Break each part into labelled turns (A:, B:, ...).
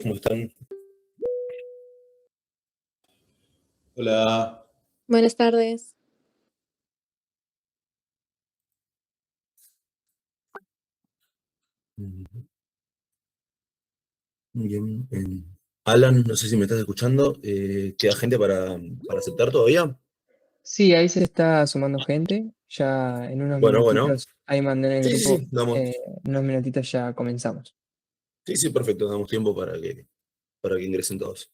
A: ¿Cómo están? Hola.
B: Buenas tardes.
A: Mm, Muy bien. Alan, no sé si me estás escuchando. ¿Queda gente para aceptar todavía?
C: Sí, ahí se está sumando gente. Ya en unos
A: Bueno, bueno.
C: minutitos, ahí mandé en el
A: Sí, sí,
C: grupo,
A: sí, damos.
C: unos minutitos ya comenzamos.
A: Sí, sí, perfecto. Damos tiempo para que ingresen todos.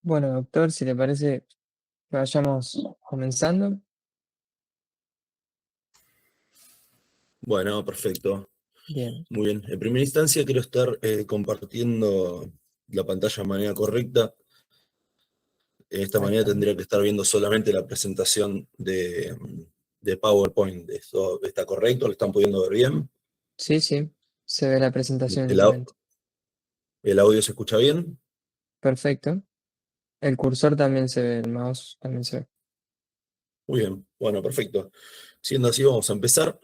C: Bueno, doctor, si le parece, vayamos comenzando.
A: Bueno, perfecto.
C: Bien,
A: Muy bien. En primera instancia, quiero estar compartiendo la pantalla de manera correcta. De esta
C: ahí
A: manera
C: está.
A: tendría que estar viendo solamente la presentación de PowerPoint. ¿Esto está correcto? ¿Lo están pudiendo ver bien?
C: Sí, sí, se ve la presentación en
A: ¿El,
C: este
A: au-
C: momento.
A: el audio se escucha bien?
C: Perfecto. El cursor también se ve, el mouse también se ve.
A: Muy bien. Bueno, perfecto. Siendo así, vamos a empezar.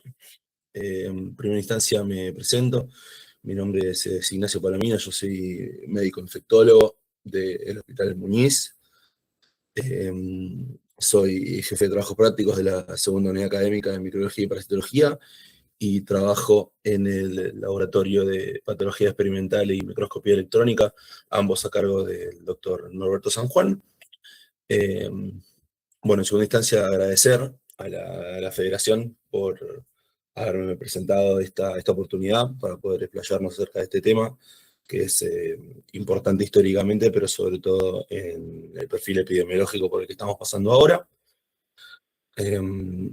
A: En primera instancia me presento. Mi nombre es Ignacio Palomino, yo soy médico infectólogo del Hospital Muñiz. Eh, Soy jefe de trabajos prácticos de la segunda unidad académica de microbiología y parasitología y trabajo en el laboratorio de patología experimental y microscopía electrónica, ambos a cargo del doctor Norberto San Juan. Eh, bueno, en segunda instancia, agradecer a la Federación por haberme presentado esta oportunidad para poder explayarnos acerca de este tema. que es importante históricamente, pero sobre todo en el perfil epidemiológico por el que estamos pasando ahora.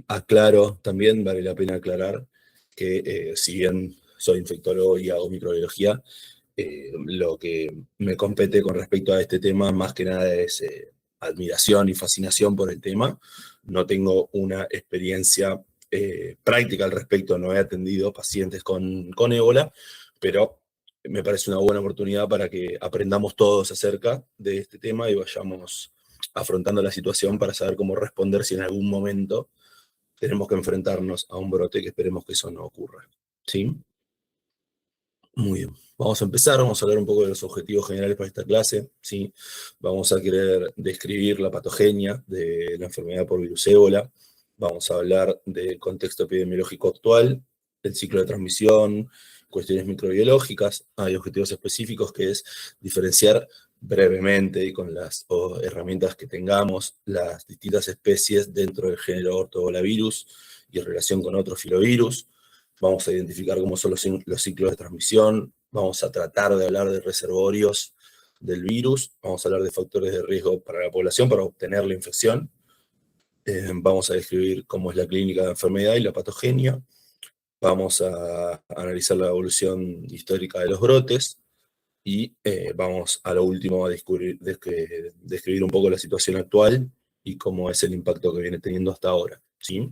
A: Aclaro también, vale la pena aclarar que si bien soy infectólogo y hago microbiología, lo que me compete con respecto a este tema más que nada es admiración y fascinación por el tema. No tengo una experiencia práctica al respecto, no he atendido pacientes con ébola, pero me parece una buena oportunidad para que aprendamos todos acerca de este tema y vayamos afrontando la situación para saber cómo responder si en algún momento tenemos que enfrentarnos a un brote, que esperemos que eso no ocurra. ¿Sí? Muy bien. Vamos a empezar, vamos a hablar un poco de los objetivos generales para esta clase. ¿Sí? Vamos a querer describir la patogenia de la enfermedad por virus ébola. Vamos a hablar del contexto epidemiológico actual, el ciclo de transmisión, cuestiones microbiológicas. Hay objetivos específicos que es diferenciar brevemente y con las herramientas que tengamos las distintas especies dentro del género ortobolavirus y en relación con otros filovirus. Vamos a identificar cómo son los ciclos de transmisión, vamos a tratar de hablar de reservorios del virus, vamos a hablar de factores de riesgo para la población para obtener la infección, vamos a describir cómo es la clínica de la enfermedad y la patogenia, vamos a analizar la evolución histórica de los brotes y vamos a lo último a describir un poco la situación actual y cómo es el impacto que viene teniendo hasta ahora. ¿Sí?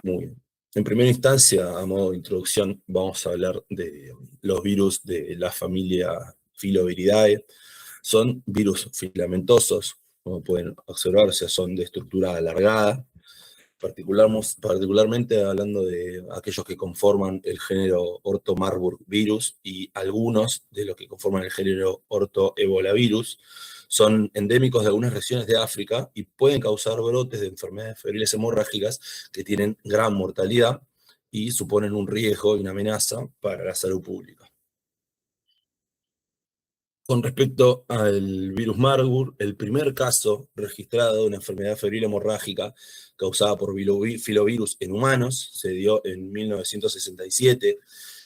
A: Muy bien. En primera instancia, a modo de introducción, vamos a hablar de los virus de la familia Filoviridae. Son virus filamentosos, como pueden observarse, son de estructura alargada, particularmente hablando de aquellos que conforman el género Ortho-Marburg virus y algunos de los que conforman el género Ortho-Ebola-virus. Son endémicos de algunas regiones de África y pueden causar brotes de enfermedades febriles hemorrágicas que tienen gran mortalidad y suponen un riesgo y una amenaza para la salud pública. Con respecto al virus Marburg, el primer caso registrado de una enfermedad febril hemorrágica causada por filovirus en humanos se dio en 1967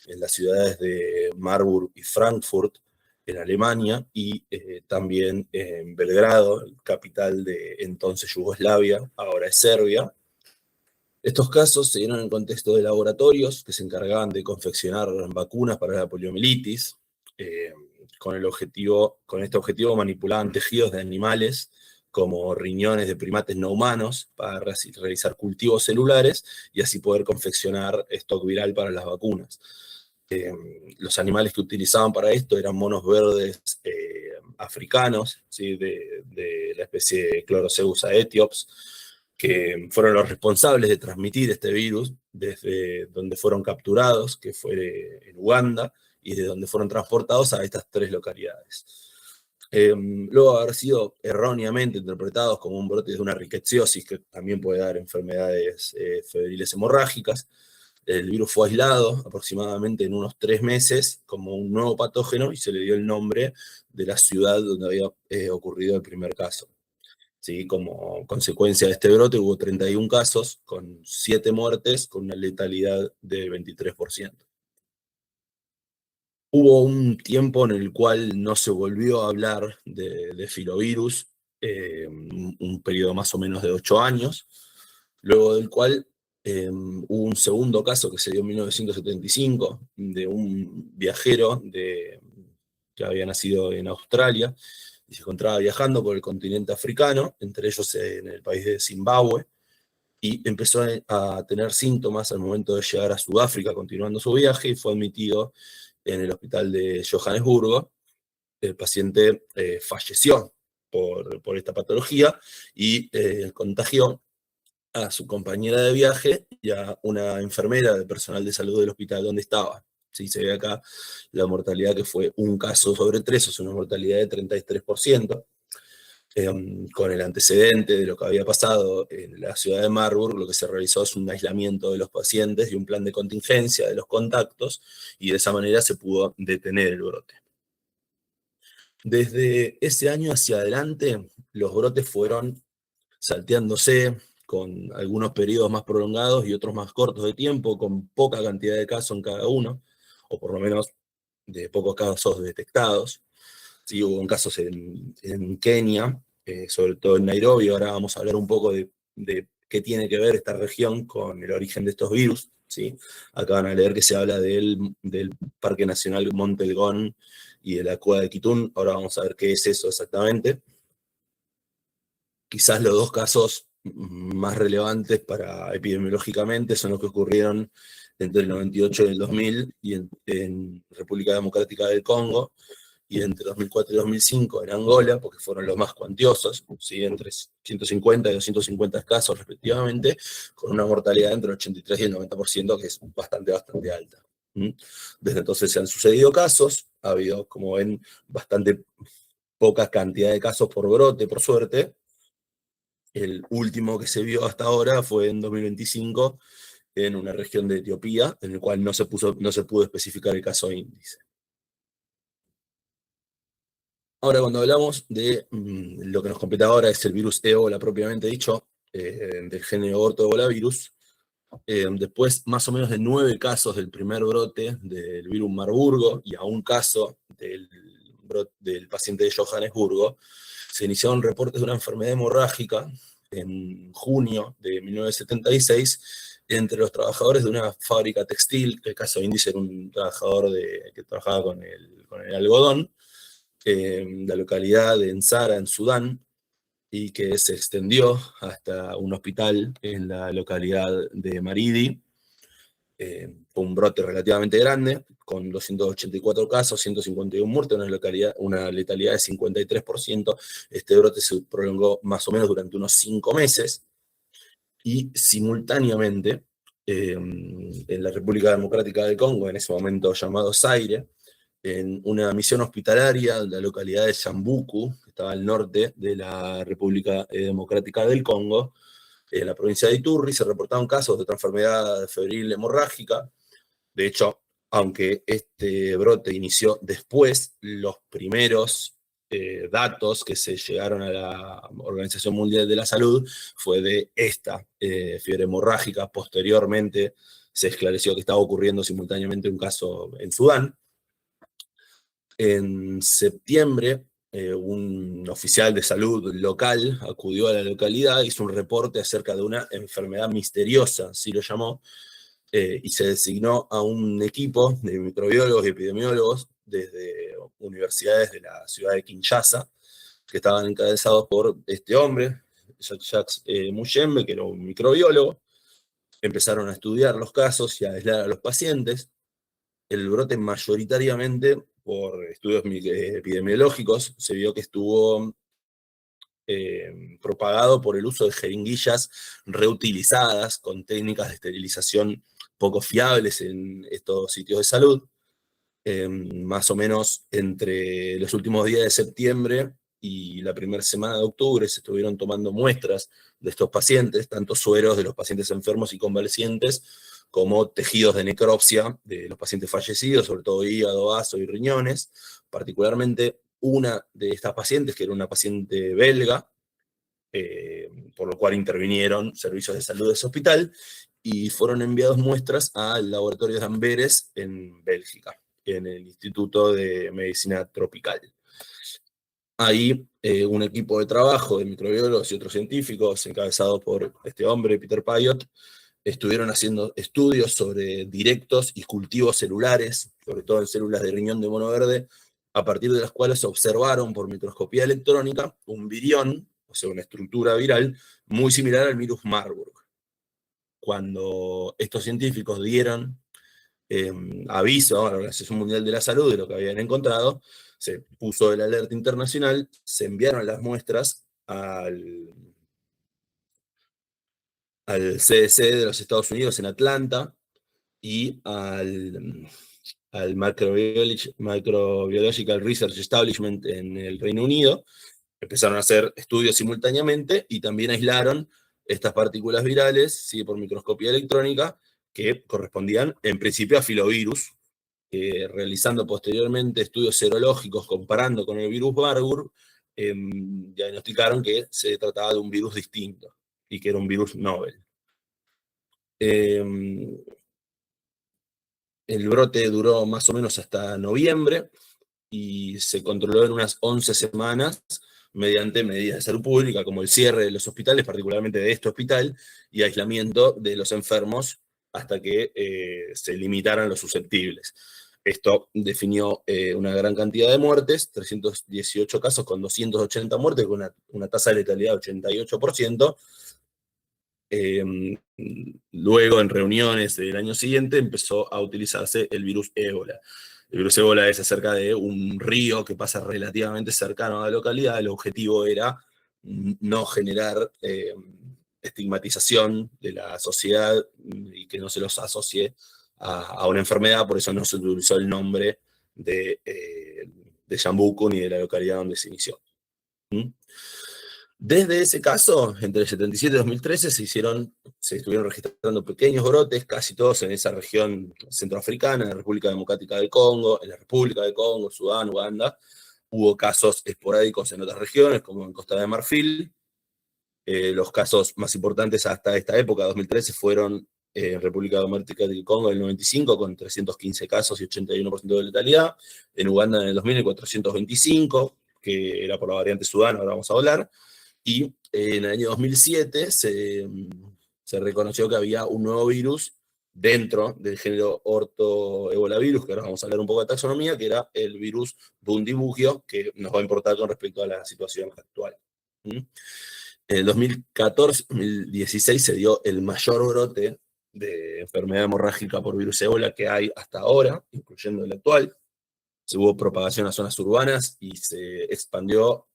A: en las ciudades de Marburg y Frankfurt, en Alemania, y también en Belgrado, capital de entonces Yugoslavia, ahora es Serbia. Estos casos se dieron en el contexto de laboratorios que se encargaban de confeccionar vacunas para la poliomielitis. Eh, con este objetivo manipulaban tejidos de animales como riñones de primates no humanos para realizar cultivos celulares y así poder confeccionar stock viral para las vacunas. Los animales que utilizaban para esto eran monos verdes africanos, ¿sí? de la especie Chlorozeus aetiops, que fueron los responsables de transmitir este virus desde donde fueron capturados, que fue en Uganda, y de donde fueron transportados a estas tres localidades. Luego de haber sido erróneamente interpretados como un brote de una rickettsiosis, que también puede dar enfermedades febriles hemorrágicas, el virus fue aislado aproximadamente en unos 3 meses como un nuevo patógeno y se le dio el nombre de la ciudad donde había ocurrido el primer caso. ¿Sí? Como consecuencia de este brote hubo 31 casos con 7 muertes con una letalidad del 23%. Hubo un tiempo en el cual no se volvió a hablar de filovirus, un periodo más o menos de 8 años, luego del cual hubo un segundo caso que se dio en 1975 de un viajero que había nacido en Australia y se encontraba viajando por el continente africano, entre ellos en el país de Zimbabue, y empezó a tener síntomas al momento de llegar a Sudáfrica continuando su viaje y fue admitido en el hospital de Johannesburgo. El paciente falleció por esta patología y contagió a su compañera de viaje y a una enfermera de personal de salud del hospital donde estaba. Sí, se ve acá la mortalidad que fue un caso sobre 3, o sea, una mortalidad de 33%. Con el antecedente de lo que había pasado en la ciudad de Marburg, lo que se realizó es un aislamiento de los pacientes y un plan de contingencia de los contactos, y de esa manera se pudo detener el brote. Desde ese año hacia adelante, los brotes fueron salteándose con algunos periodos más prolongados y otros más cortos de tiempo, con poca cantidad de casos en cada uno, o por lo menos de pocos casos detectados. Sí, hubo casos en Kenia, sobre todo en Nairobi. Ahora vamos a hablar un poco de qué tiene que ver esta región con el origen de estos virus. ¿Sí? Acá van a leer que se habla del Parque Nacional Monte Elgon y de la Cueva de Quitún. Ahora vamos a ver qué es eso exactamente. Quizás los dos casos más relevantes para epidemiológicamente son los que ocurrieron entre el 98 y el 2000 y en República Democrática del Congo, y entre 2004 y 2005 en Angola, porque fueron los más cuantiosos, ¿sí? Entre 150 y 250 casos respectivamente, con una mortalidad entre el 83 y el 90%, que es bastante alta. Desde entonces se han sucedido casos, ha habido, como ven, bastante poca cantidad de casos por brote, por suerte. El último que se vio hasta ahora fue en 2025 en una región de Etiopía, en el cual no se pudo especificar el caso índice. Ahora, cuando hablamos de lo que nos compete ahora es el virus ébola propiamente dicho, del género ortoebolavirus, después más o menos de 9 casos del primer brote del virus Marburgo y a un caso del paciente de Johannesburgo, se iniciaron reportes de una enfermedad hemorrágica en junio de 1976 entre los trabajadores de una fábrica textil, que el caso índice era un trabajador que trabajaba con el algodón, la localidad de Ensara, en Sudán, y que se extendió hasta un hospital en la localidad de Maridi. Fue un brote relativamente grande, con 284 casos, 151 muertes, una letalidad de 53%. Este brote se prolongó más o menos durante unos 5 meses, y simultáneamente en la República Democrática del Congo, en ese momento llamado Zaire, en una misión hospitalaria en la localidad de Chambuku, que estaba al norte de la República Democrática del Congo, en la provincia de Iturri, se reportaron casos de otra enfermedad febril hemorrágica. De hecho, aunque este brote inició después, los primeros datos que se llegaron a la Organización Mundial de la Salud fue de esta fiebre hemorrágica. Posteriormente se esclareció que estaba ocurriendo simultáneamente un caso en Sudán. En septiembre, un oficial de salud local acudió a la localidad, hizo un reporte acerca de una enfermedad misteriosa, así lo llamó, y se designó a un equipo de microbiólogos y epidemiólogos desde universidades de la ciudad de Kinshasa, que estaban encabezados por este hombre, Jacques Muyembe, que era un microbiólogo. Empezaron a estudiar los casos y a aislar a los pacientes. El brote mayoritariamente por estudios epidemiológicos se vio que estuvo propagado por el uso de jeringuillas reutilizadas con técnicas de esterilización poco fiables en estos sitios de salud. Más o menos entre los últimos días de septiembre y la primera semana de octubre se estuvieron tomando muestras de estos pacientes, tanto sueros de los pacientes enfermos y convalecientes, como tejidos de necropsia de los pacientes fallecidos, sobre todo hígado, vaso y riñones. Particularmente una de estas pacientes, que era una paciente belga, por lo cual intervinieron servicios de salud de ese hospital y fueron enviadas muestras al laboratorio de Amberes en Bélgica, en el Instituto de Medicina Tropical. Ahí un equipo de trabajo de microbiólogos y otros científicos, encabezado por este hombre, Peter Payot, estuvieron haciendo estudios sobre directos y cultivos celulares, sobre todo en células de riñón de mono verde, a partir de las cuales observaron por microscopía electrónica un virión, o sea, una estructura viral, muy similar al virus Marburg. Cuando estos científicos dieron aviso a la Organización Mundial de la Salud de lo que habían encontrado, se puso el alerta internacional, se enviaron las muestras al CDC de los Estados Unidos en Atlanta y al Microbiological Research Establishment en el Reino Unido. Empezaron a hacer estudios simultáneamente y también aislaron estas partículas virales, ¿sí?, por microscopía electrónica, que correspondían en principio a filovirus, realizando posteriormente estudios serológicos comparando con el virus Marburg, diagnosticaron que se trataba de un virus distinto y que era un virus novel. El brote duró más o menos hasta noviembre y se controló en unas 11 semanas mediante medidas de salud pública, como el cierre de los hospitales, particularmente de este hospital, y aislamiento de los enfermos hasta que se limitaran los susceptibles. Esto definió una gran cantidad de muertes, 318 casos con 280 muertes, con una tasa de letalidad de 88%. Luego, en reuniones del año siguiente, empezó a utilizarse el virus ébola. El virus ébola es acerca de un río que pasa relativamente cercano a la localidad. El objetivo era no generar estigmatización de la sociedad y que no se los asocie a una enfermedad, por eso no se utilizó el nombre de Yambuco ni de la localidad donde se inició. Desde ese caso, entre el 77 y 2013, se estuvieron registrando pequeños brotes, casi todos en esa región centroafricana, en la República Democrática del Congo, en la República del Congo, Sudán, Uganda. Hubo casos esporádicos en otras regiones, como en Costa de Marfil. Los casos más importantes hasta esta época, 2013, fueron en República Democrática del Congo en el 95, con 315 casos y 81% de letalidad. En Uganda en el 2000, 425, que era por la variante Sudán, ahora vamos a hablar. Y en el año 2007 se reconoció que había un nuevo virus dentro del género ortoebolavirus, que ahora vamos a hablar un poco de taxonomía, que era el virus Bundibugyo, que nos va a importar con respecto a la situación actual. En el 2014-2016 se dio el mayor brote de enfermedad hemorrágica por virus ébola que hay hasta ahora, incluyendo el actual. Se hubo propagación a zonas urbanas y se expandió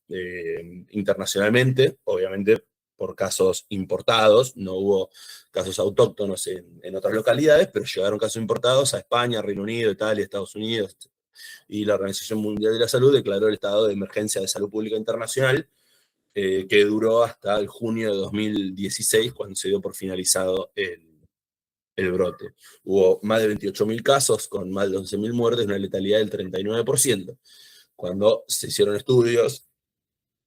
A: internacionalmente, obviamente por casos importados, no hubo casos autóctonos en otras localidades, pero llegaron casos importados a España, Reino Unido, Italia, Estados Unidos, y la Organización Mundial de la Salud declaró el estado de emergencia de salud pública internacional, que duró hasta el junio de 2016, cuando se dio por finalizado el brote. Hubo más de 28.000 casos, con más de 11.000 muertes, una letalidad del 39%. Cuando se hicieron estudios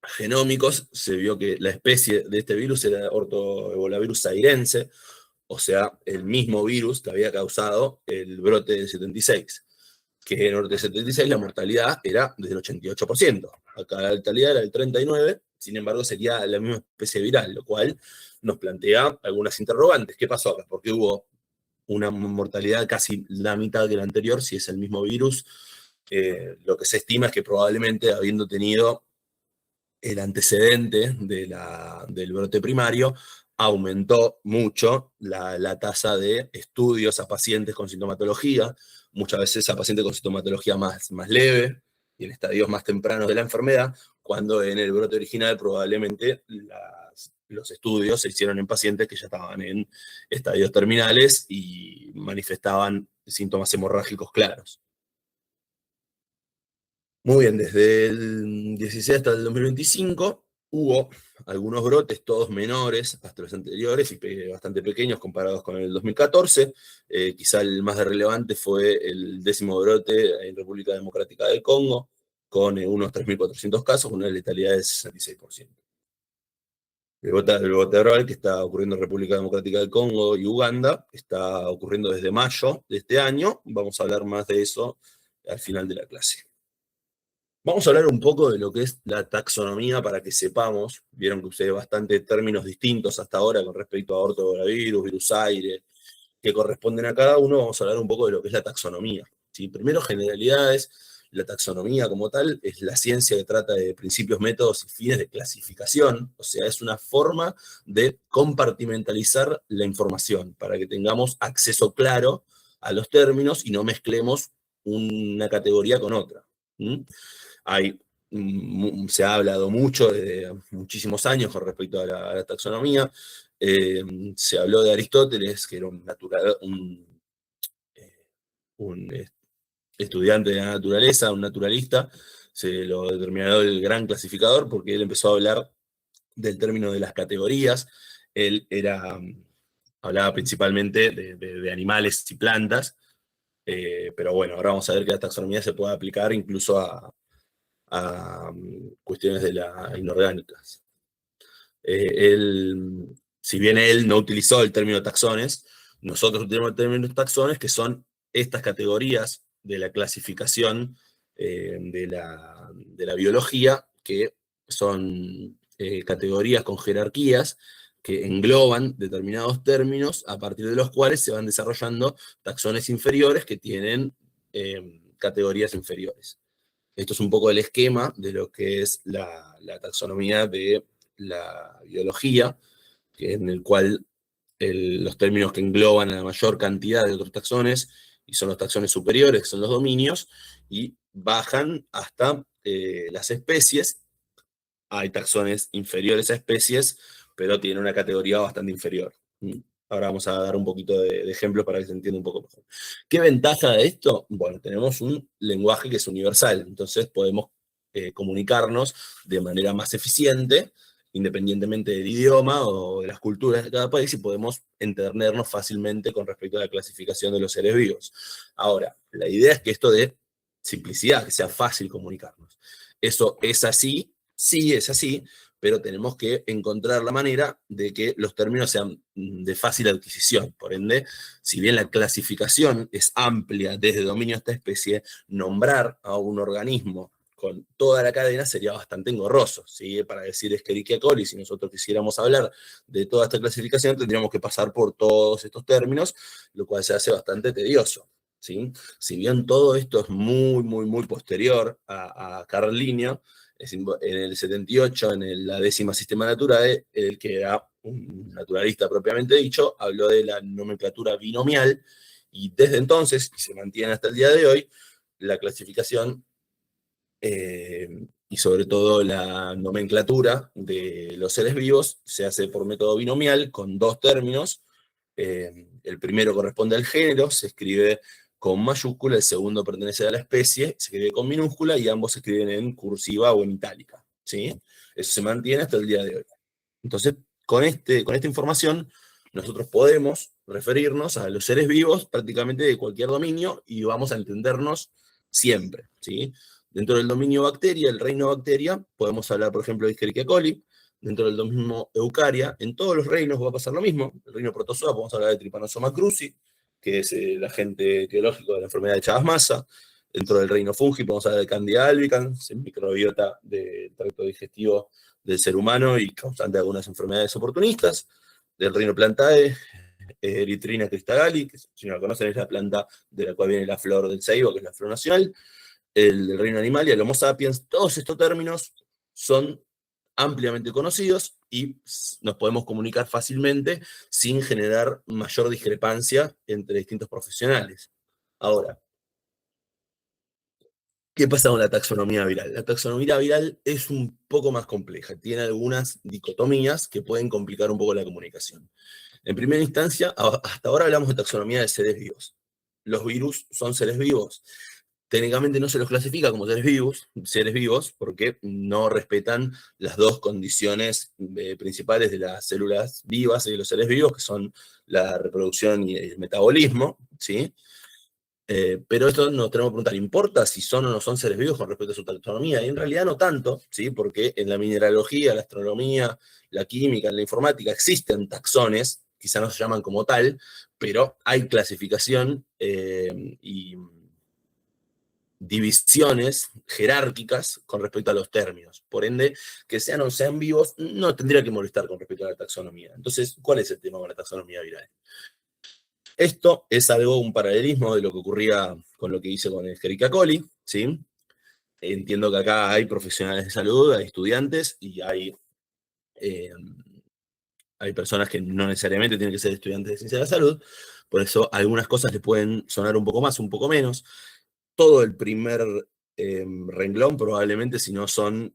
A: genómicos, se vio que la especie de este virus era ortoebolavirus zairense, o sea, el mismo virus que había causado el brote del 76, que en el brote del 76 la mortalidad era del 88%. Acá la letalidad era del 39%, sin embargo sería la misma especie viral, lo cual nos plantea algunas interrogantes. ¿Qué pasó acá? Porque hubo una mortalidad casi la mitad que la anterior, si es el mismo virus. Lo que se estima es que probablemente, habiendo tenido el antecedente del brote primario, aumentó mucho la tasa de estudios a pacientes con sintomatología, muchas veces a pacientes con sintomatología más leve y en estadios más tempranos de la enfermedad, cuando en el brote original probablemente los estudios se hicieron en pacientes que ya estaban en estadios terminales y manifestaban síntomas hemorrágicos claros. Muy bien, desde el 16 hasta el 2025 hubo algunos brotes, todos menores hasta los anteriores y bastante pequeños comparados con el 2014. Quizá el más relevante fue el 10º brote en República Democrática del Congo, con unos 3.400 casos, una letalidad del 66%. El brote oral que está ocurriendo en República Democrática del Congo y Uganda está ocurriendo desde mayo de este año. Vamos a hablar más de eso al final de la clase. Vamos a hablar un poco de lo que es la taxonomía para que sepamos. Vieron que usé bastante términos distintos hasta ahora con respecto a ortobolavirus, virus aire, que corresponden a cada uno. Vamos a hablar un poco de lo que es la taxonomía. ¿Sí? Primero, generalidades. La taxonomía como tal es la ciencia que trata de principios, métodos y fines de clasificación. O sea, es una forma de compartimentalizar la información para que tengamos acceso claro a los términos y no mezclemos una categoría con otra. Se ha hablado mucho desde muchísimos años con respecto a la taxonomía. Se habló de Aristóteles, que era un estudiante de la naturaleza, un naturalista. Se lo determinó el gran clasificador porque él empezó a hablar del término de las categorías. Él hablaba principalmente de animales y plantas, pero bueno, ahora vamos a ver que la taxonomía se puede aplicar incluso a cuestiones de las inorgánicas. Si bien él no utilizó el término taxones, nosotros utilizamos el término taxones, que son estas categorías de la clasificación de la biología, que son categorías con jerarquías que engloban determinados términos a partir de los cuales se van desarrollando taxones inferiores que tienen categorías inferiores. Esto es un poco el esquema de lo que es la taxonomía de la biología, en el cual los términos que engloban a la mayor cantidad de otros taxones, y son los taxones superiores, que son los dominios, y bajan hasta las especies. Hay taxones inferiores a especies, pero tienen una categoría bastante inferior. Ahora vamos a dar un poquito de ejemplos para que se entienda un poco mejor. ¿Qué ventaja de esto? Bueno, tenemos un lenguaje que es universal, entonces podemos comunicarnos de manera más eficiente, independientemente del idioma o de las culturas de cada país, y podemos entendernos fácilmente con respecto a la clasificación de los seres vivos. Ahora, la idea es que esto de simplicidad, que sea fácil comunicarnos. ¿Eso es así? Sí, es así, pero tenemos que encontrar la manera de que los términos sean de fácil adquisición. Por ende, si bien la clasificación es amplia desde dominio hasta especie, nombrar a un organismo con toda la cadena sería bastante engorroso, ¿sí? Para decir Escherichia coli, si nosotros quisiéramos hablar de toda esta clasificación, tendríamos que pasar por todos estos términos, lo cual se hace bastante tedioso, ¿sí? Si bien todo esto es muy, muy, muy posterior a Carl Linneo, en el 78, en la 10ª Systema Naturae, el que era un naturalista propiamente dicho, habló de la nomenclatura binomial, y desde entonces, y se mantiene hasta el día de hoy, la clasificación y sobre todo la nomenclatura de los seres vivos se hace por método binomial con dos términos. El primero corresponde al género, se escribe con mayúscula, el segundo pertenece a la especie, se escribe con minúscula y ambos se escriben en cursiva o en itálica, ¿sí? Eso se mantiene hasta el día de hoy. Entonces, con esta información, nosotros podemos referirnos a los seres vivos prácticamente de cualquier dominio y vamos a entendernos siempre, ¿sí? Dentro del dominio bacteria, el reino bacteria, podemos hablar, por ejemplo, de Escherichia coli. Dentro del dominio eucaria, en todos los reinos va a pasar lo mismo. El reino protozoa, podemos hablar de Trypanosoma cruzi, que es el agente etiológico de la enfermedad de Chagas-Massa. Dentro del reino fungi podemos hablar de Candida albicans, el microbiota del tracto digestivo del ser humano y causante de algunas enfermedades oportunistas. Del reino plantae, Erythrina cristagalli, que si no la conocen es la planta de la cual viene la flor del ceibo, que es la flor nacional. El del reino animal y el Homo sapiens. Todos estos términos son ampliamente conocidos y nos podemos comunicar fácilmente sin generar mayor discrepancia entre distintos profesionales. Ahora, ¿qué pasa con la taxonomía viral? La taxonomía viral es un poco más compleja, tiene algunas dicotomías que pueden complicar un poco la comunicación. En primera instancia, hasta ahora hablamos de taxonomía de seres vivos. ¿Los virus son seres vivos? Técnicamente no se los clasifica como seres vivos porque no respetan las dos condiciones principales de las células vivas y de los seres vivos, que son la reproducción y el metabolismo, ¿sí? Pero esto nos tenemos que preguntar, ¿importa si son o no son seres vivos con respecto a su taxonomía? Y en realidad no tanto, ¿sí? Porque en la mineralogía, la astronomía, la química, en la informática existen taxones, quizá no se llaman como tal, pero hay clasificación y divisiones jerárquicas con respecto a los términos. Por ende, que sean o sean vivos, no tendría que molestar con respecto a la taxonomía. Entonces, ¿cuál es el tema con la taxonomía viral? Esto es un paralelismo de lo que ocurría con lo que hice con el Escherichia coli, ¿sí? Entiendo que acá hay profesionales de salud, hay estudiantes y hay personas que no necesariamente tienen que ser estudiantes de ciencia de la salud, por eso algunas cosas les pueden sonar un poco más, un poco menos. Todo el primer renglón, probablemente, si no son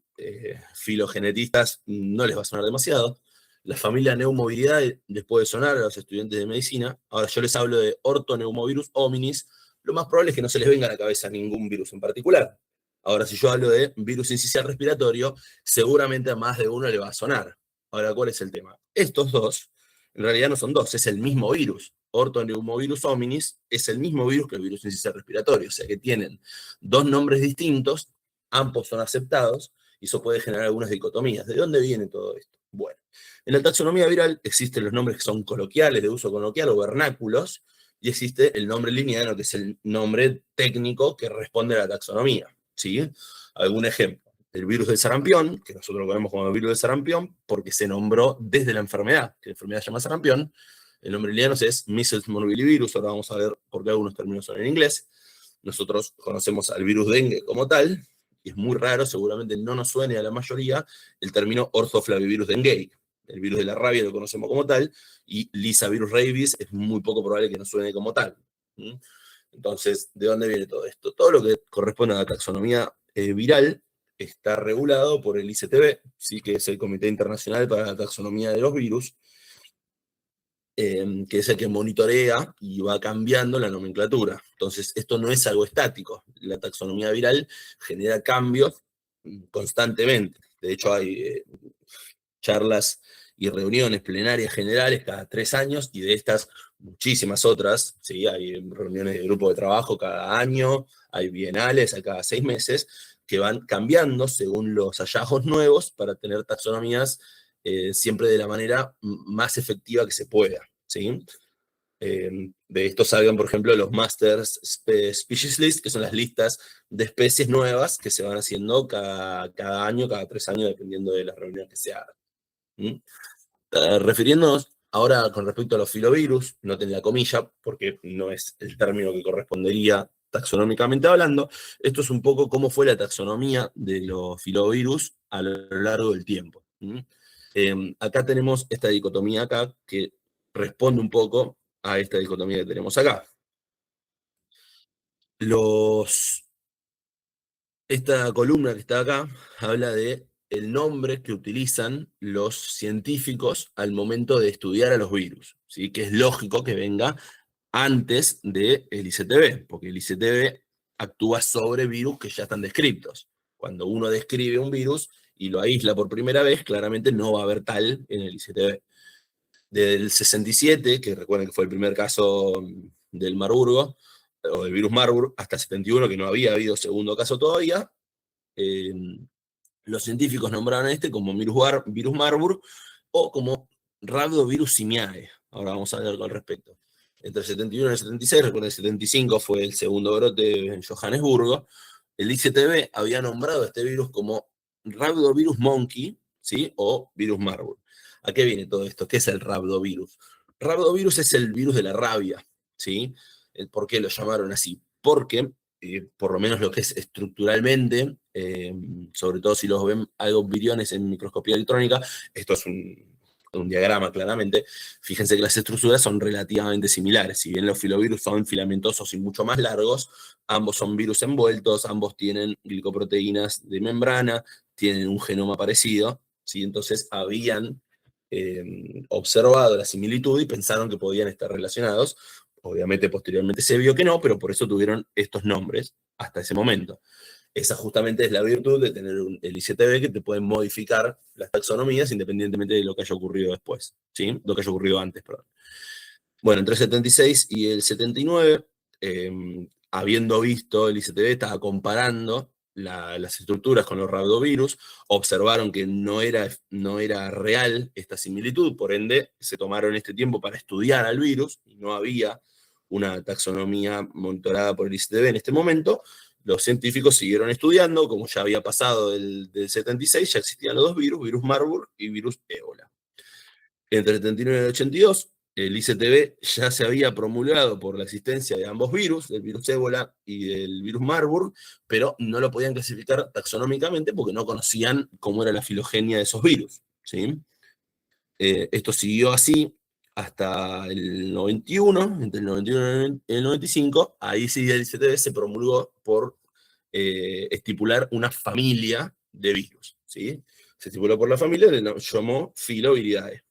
A: filogenetistas, no les va a sonar demasiado. La familia Neumoviridae les puede sonar a los estudiantes de medicina. Ahora yo les hablo de ortoneumovirus hominis. Lo más probable es que no se les venga a la cabeza ningún virus en particular. Ahora, si yo hablo de virus incisional respiratorio, seguramente a más de uno le va a sonar. Ahora, ¿cuál es el tema? Estos dos, en realidad no son dos, es el mismo virus. Ortoneumovirus hominis es el mismo virus que el virus incisional respiratorio, o sea que tienen dos nombres distintos, ambos son aceptados, y eso puede generar algunas dicotomías. ¿De dónde viene todo esto? Bueno, en la taxonomía viral existen los nombres que son coloquiales, de uso coloquial o vernáculos, y existe el nombre liniano, que es el nombre técnico que responde a la taxonomía, ¿sí? Algún ejemplo. El virus del sarampión, que nosotros lo conocemos como virus del sarampión, porque se nombró desde la enfermedad, que la enfermedad se llama sarampión. El nombre liniano es Measles morbillivirus, ahora vamos a ver por qué algunos términos son en inglés. Nosotros conocemos al virus dengue como tal, y es muy raro, seguramente no nos suene a la mayoría, el término orthoflavivirus dengue. El virus de la rabia lo conocemos como tal, y Lisa virus rabies es muy poco probable que nos suene como tal. Entonces, ¿de dónde viene todo esto? Todo lo que corresponde a la taxonomía viral está regulado por el ICTB, ¿sí? Que es el Comité Internacional para la Taxonomía de los Virus, que es el que monitorea y va cambiando la nomenclatura. Entonces, esto no es algo estático. La taxonomía viral genera cambios constantemente. De hecho, hay charlas y reuniones plenarias generales cada 3 años, y de estas muchísimas otras, ¿sí? Hay reuniones de grupo de trabajo cada año, hay bienales a cada 6 meses, que van cambiando según los hallazgos nuevos para tener taxonomías siempre de la manera más efectiva que se pueda, ¿sí? De esto salgan, por ejemplo, los Masters Species List, que son las listas de especies nuevas que se van haciendo cada año, cada 3 años, dependiendo de las reuniones que se hagan. Refiriéndonos ahora con respecto a los filovirus, noten la comilla, porque no es el término que correspondería taxonómicamente hablando. Esto es un poco cómo fue la taxonomía de los filovirus a lo largo del tiempo. Acá tenemos esta dicotomía acá, que responde un poco a esta dicotomía que tenemos acá. Esta columna que está acá habla de el nombre que utilizan los científicos al momento de estudiar a los virus, ¿sí? Que es lógico que venga antes del ICTB, porque el ICTB actúa sobre virus que ya están descritos. Cuando uno describe un virus y lo aísla por primera vez, claramente no va a haber tal en el ICTB. Del 67, que recuerden que fue el primer caso del Marburgo, o del virus Marburg, hasta el 71, que no había habido segundo caso todavía, los científicos nombraron a este como virus Marburg o como Rhabdovirus simiae. Ahora vamos a ver al respecto. Entre el 71 y el 76, recuerden, el 75 fue el segundo brote en Johannesburgo. El ICTB había nombrado a este virus como Rhabdovirus monkey, ¿sí? O virus Marburg. ¿A qué viene todo esto? ¿Qué es el rhabdovirus? Rhabdovirus es el virus de la rabia, ¿sí? ¿Por qué lo llamaron así? Porque por lo menos lo que es estructuralmente, sobre todo si los ven algo viriones en microscopía electrónica, esto es un diagrama claramente, fíjense que las estructuras son relativamente similares. Si bien los filovirus son filamentosos y mucho más largos, ambos son virus envueltos, ambos tienen glicoproteínas de membrana, tienen un genoma parecido, ¿sí? Entonces habían observado la similitud y pensaron que podían estar relacionados. Obviamente posteriormente se vio que no, pero por eso tuvieron estos nombres hasta ese momento. Esa justamente es la virtud de tener el ICTB, que te pueden modificar las taxonomías independientemente de lo que haya ocurrido después, ¿sí? Lo que haya ocurrido antes, perdón. Bueno, entre el 76 y el 79, habiendo visto el ICTB, estaba comparando las estructuras con los rhabdovirus, observaron que no era real esta similitud, por ende se tomaron este tiempo para estudiar al virus, y no había una taxonomía monitorada por el ICTB en este momento. Los científicos siguieron estudiando, como ya había pasado del 76, ya existían los dos virus, virus Marburg y virus ébola. Entre el 79 y el 82, el ICTB ya se había promulgado por la existencia de ambos virus, del virus ébola y del virus Marburg, pero no lo podían clasificar taxonómicamente porque no conocían cómo era la filogenia de esos virus, ¿sí? Esto siguió así hasta el 91, entre el 91 y el 95, ahí sí el ICTB se promulgó por estipular una familia de virus, ¿sí? Se estipuló por la familia, le llamó Filoviridae.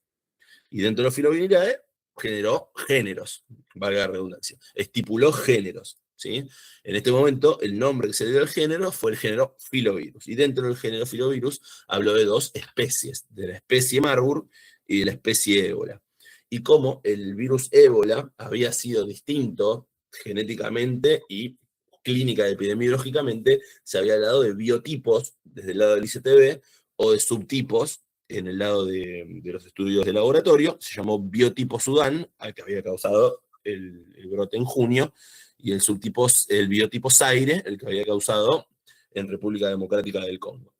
A: Y dentro de los filoviridae generó géneros, valga la redundancia. Estipuló géneros, ¿sí? En este momento, el nombre que se le dio al género fue el género filovirus. Y dentro del género filovirus habló de dos especies, de la especie Marburg y de la especie ébola. Y como el virus ébola había sido distinto genéticamente y clínica y epidemiológicamente, se había hablado de biotipos desde el lado del ICTB o de subtipos en el lado de los estudios de laboratorio. Se llamó biotipo Sudán, al que había causado el brote en junio, y el biotipo Zaire, el que había causado en República Democrática del Congo.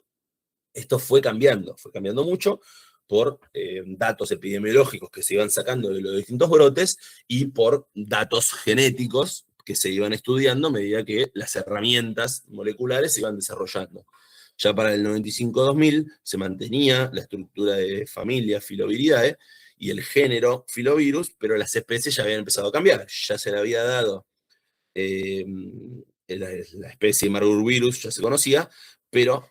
A: Esto fue cambiando mucho por datos epidemiológicos que se iban sacando de los distintos brotes y por datos genéticos que se iban estudiando a medida que las herramientas moleculares se iban desarrollando. Ya para el 95-2000 se mantenía la estructura de familia Filoviridae y el género Filovirus, pero las especies ya habían empezado a cambiar. Ya se le había dado eh, la especie Marburg virus, ya se conocía, pero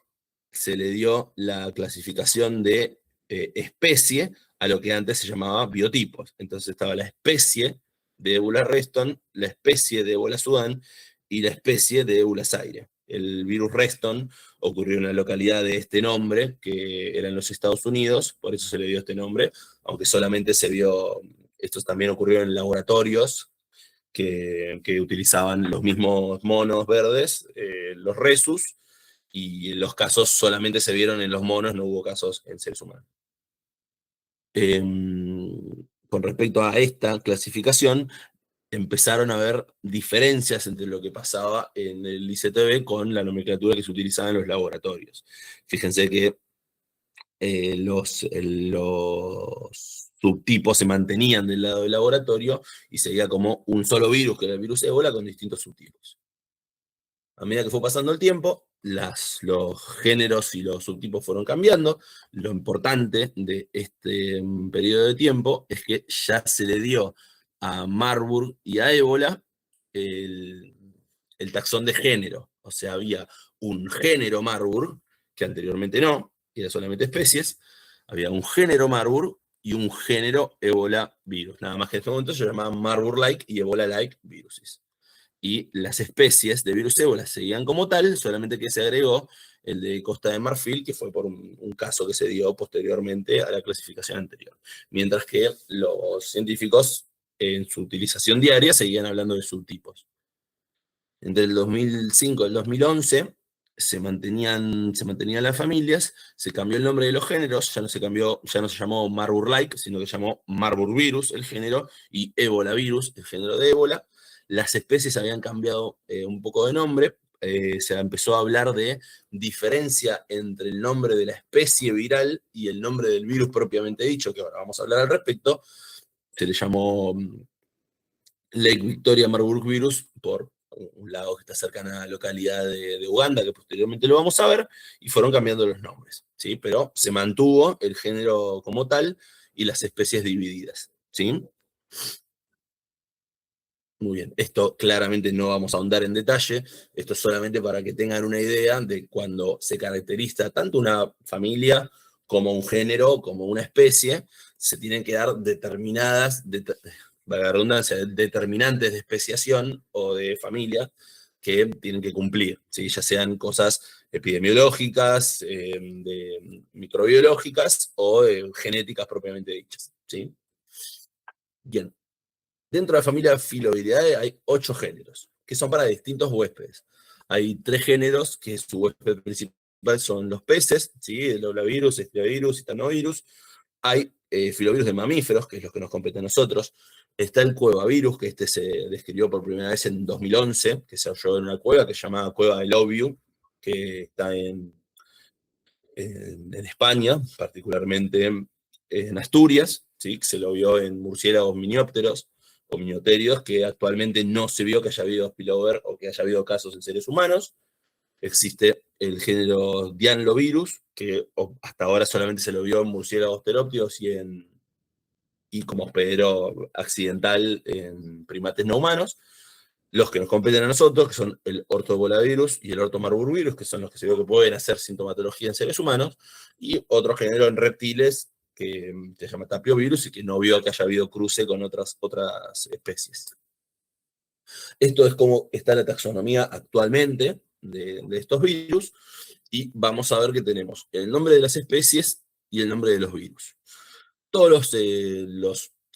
A: se le dio la clasificación de especie a lo que antes se llamaba biotipos. Entonces estaba la especie de Ebola Reston, la especie de Ebola Sudán y la especie de Ebola Zaire. El virus Reston ocurrió en una localidad de este nombre, que era en los Estados Unidos, por eso se le dio este nombre, aunque solamente se vio, esto también ocurrió en laboratorios que utilizaban los mismos monos verdes, los Rhesus, y los casos solamente se vieron en los monos, no hubo casos en seres humanos. Con respecto a esta clasificación, empezaron a haber diferencias entre lo que pasaba en el ICTB con la nomenclatura que se utilizaba en los laboratorios. Fíjense que los subtipos se mantenían del lado del laboratorio y seguía como un solo virus, que era el virus ébola, con distintos subtipos. A medida que fue pasando el tiempo, los géneros y los subtipos fueron cambiando. Lo importante de este periodo de tiempo es que ya se le dio a Marburg y a ébola el taxón de género. O sea, había un género Marburg, que anteriormente no, era solamente especies. Había un género Marburg y un género ébola virus. Nada más que en este momento se llamaban Marburg-like y ébola-like viruses. Y las especies de virus ébola seguían como tal, solamente que se agregó el de Costa de Marfil, que fue por un caso que se dio posteriormente a la clasificación anterior. Mientras que los científicos en su utilización diaria seguían hablando de subtipos. Entre el 2005 y el 2011 se mantenían las familias, se cambió el nombre de los géneros, ya no se llamó Marburg-like, sino que se llamó Marburg virus, el género, y ébola virus, el género de ébola. Las especies habían cambiado un poco de nombre, se empezó a hablar de diferencia entre el nombre de la especie viral y el nombre del virus propiamente dicho, que ahora vamos a hablar al respecto. Se le llamó Lake Victoria Marburg virus por un lago que está cercana a la localidad de Uganda, que posteriormente lo vamos a ver, y fueron cambiando los nombres, ¿sí? Pero se mantuvo el género como tal y las especies divididas, ¿sí? Muy bien, esto claramente no vamos a ahondar en detalle, esto es solamente para que tengan una idea de cuando se caracteriza tanto una familia como un género, como una especie, se tienen que dar valga la redundancia, determinantes de especiación o de familia que tienen que cumplir, ¿sí? Ya sean cosas epidemiológicas, microbiológicas o genéticas propiamente dichas, ¿sí? Bien. Dentro de la familia Filoviridae hay 8 géneros, que son para distintos huéspedes. Hay 3 géneros que su huésped principal son los peces, ¿sí? El Doblavirus, Estriovirus y Tanovirus. Hay filovirus de mamíferos, que es lo que nos compete a nosotros. Está el cuevavirus, que este se describió por primera vez en 2011, que se halló en una cueva que se llama Cueva de Loviu, que está en España, particularmente en Asturias, ¿sí? Se lo vio en murciélagos miniópteros o miniotéridos, que actualmente no se vio que haya habido spillover o que haya habido casos en seres humanos. Existe el género Dianlovirus, que hasta ahora solamente se lo vio en murciélagos terópteros y como hospedero accidental en primates no humanos. Los que nos competen a nosotros, que son el ortobolavirus y el ortomarburvirus, que son los que se ve que pueden hacer sintomatología en seres humanos, y otro género en reptiles que se llama tapiovirus y que no vio que haya habido cruce con otras especies. Esto es como está la taxonomía actualmente de estos virus, y vamos a ver que tenemos el nombre de las especies y el nombre de los virus. Todos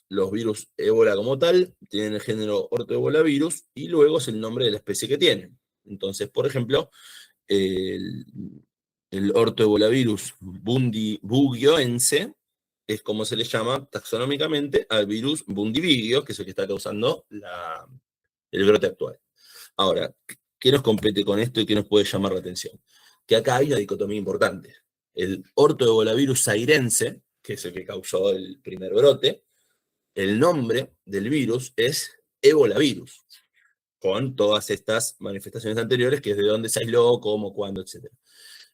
A: los virus ébola como tal tienen el género ortoebolavirus y luego es el nombre de la especie que tienen. Entonces, por ejemplo, el, el ortoebolavirus bugioense es como se le llama taxonómicamente al virus Bundibugyo, que es el que está causando el brote actual. Ahora, ¿qué nos compete con esto y qué nos puede llamar la atención? Que acá hay una dicotomía importante. El ortoebolavirus zairense, que es el que causó el primer brote, el nombre del virus es ebolavirus, con todas estas manifestaciones anteriores, que es de dónde se aisló, cómo, cuándo, etc.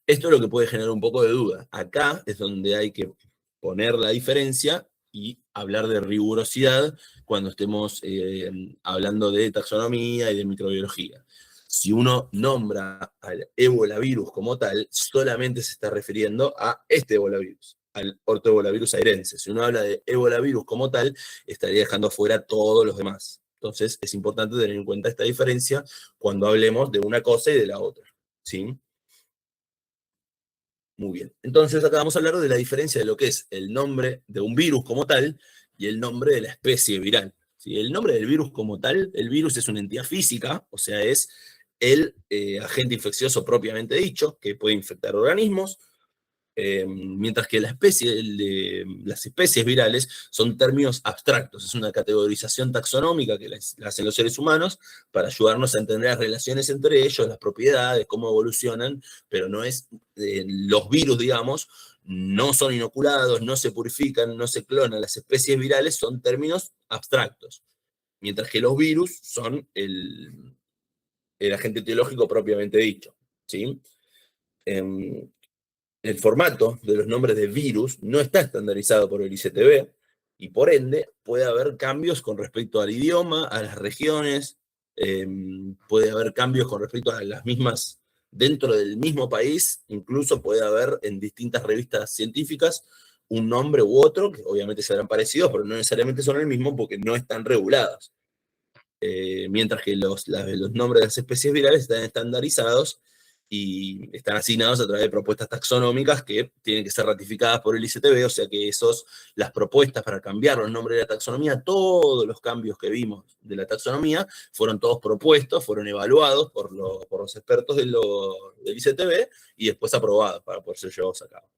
A: Esto es lo que puede generar un poco de duda. Acá es donde hay que poner la diferencia y hablar de rigurosidad cuando estemos hablando de taxonomía y de microbiología. Si uno nombra al ebolavirus como tal, solamente se está refiriendo a este ebolavirus, al ortoebolavirus airense. Si uno habla de ebolavirus como tal, estaría dejando fuera todos los demás. Entonces, es importante tener en cuenta esta diferencia cuando hablemos de una cosa y de la otra. ¿Sí? Muy bien. Entonces acá vamos a hablar de la diferencia de lo que es el nombre de un virus como tal y el nombre de la especie viral. ¿Sí? El nombre del virus como tal, el virus es una entidad física, o sea, es el agente infeccioso propiamente dicho, que puede infectar organismos, mientras que las especies virales son términos abstractos, es una categorización taxonómica que la hacen los seres humanos para ayudarnos a entender las relaciones entre ellos, las propiedades, cómo evolucionan, pero no es, los virus, digamos, no son inoculados, no se purifican, no se clonan, las especies virales son términos abstractos, mientras que los virus son el agente etiológico propiamente dicho, ¿sí? Em, el formato de los nombres de virus no está estandarizado por el ICTB y por ende puede haber cambios con respecto al idioma, a las regiones, puede haber cambios con respecto a las mismas, dentro del mismo país, incluso puede haber en distintas revistas científicas un nombre u otro, que obviamente serán parecidos, pero no necesariamente son el mismo porque no están regulados. Mientras que los nombres de las especies virales están estandarizados y están asignados a través de propuestas taxonómicas que tienen que ser ratificadas por el ICTB, o sea que las propuestas para cambiar los nombres de la taxonomía, todos los cambios que vimos de la taxonomía, fueron todos propuestos, fueron evaluados por los expertos del ICTB y después aprobados para poder ser llevados a cabo.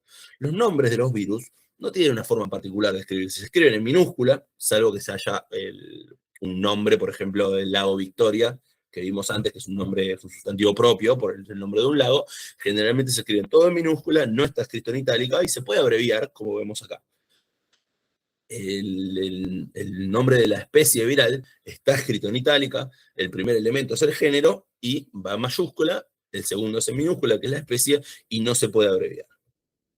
A: Los nombres de los virus no tienen una forma particular de escribirse, se escriben en minúscula, salvo que se haya un nombre, por ejemplo, del lago Victoria, que vimos antes, que es un sustantivo propio por el nombre de un lago, generalmente se escribe todo en minúscula, no está escrito en itálica y se puede abreviar, como vemos acá. El nombre de la especie viral está escrito en itálica, el primer elemento es el género y va en mayúscula, el segundo es en minúscula, que es la especie, y no se puede abreviar.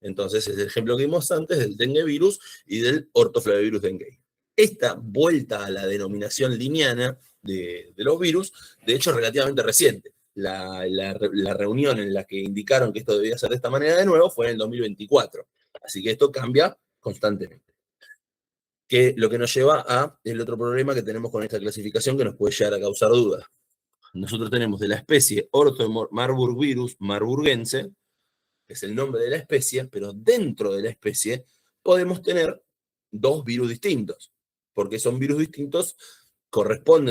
A: Entonces, es el ejemplo que vimos antes del dengue virus y del ortoflavivirus dengue. Esta vuelta a la denominación liniana de los virus, de hecho, es relativamente reciente. La reunión en la que indicaron que esto debía ser de esta manera de nuevo fue en el 2024. Así que esto cambia constantemente. Lo que nos lleva a el otro problema que tenemos con esta clasificación que nos puede llegar a causar dudas. Nosotros tenemos de la especie Ortho-Marburg-virus marburgense, que es el nombre de la especie, pero dentro de la especie podemos tener dos virus distintos, porque son virus distintos,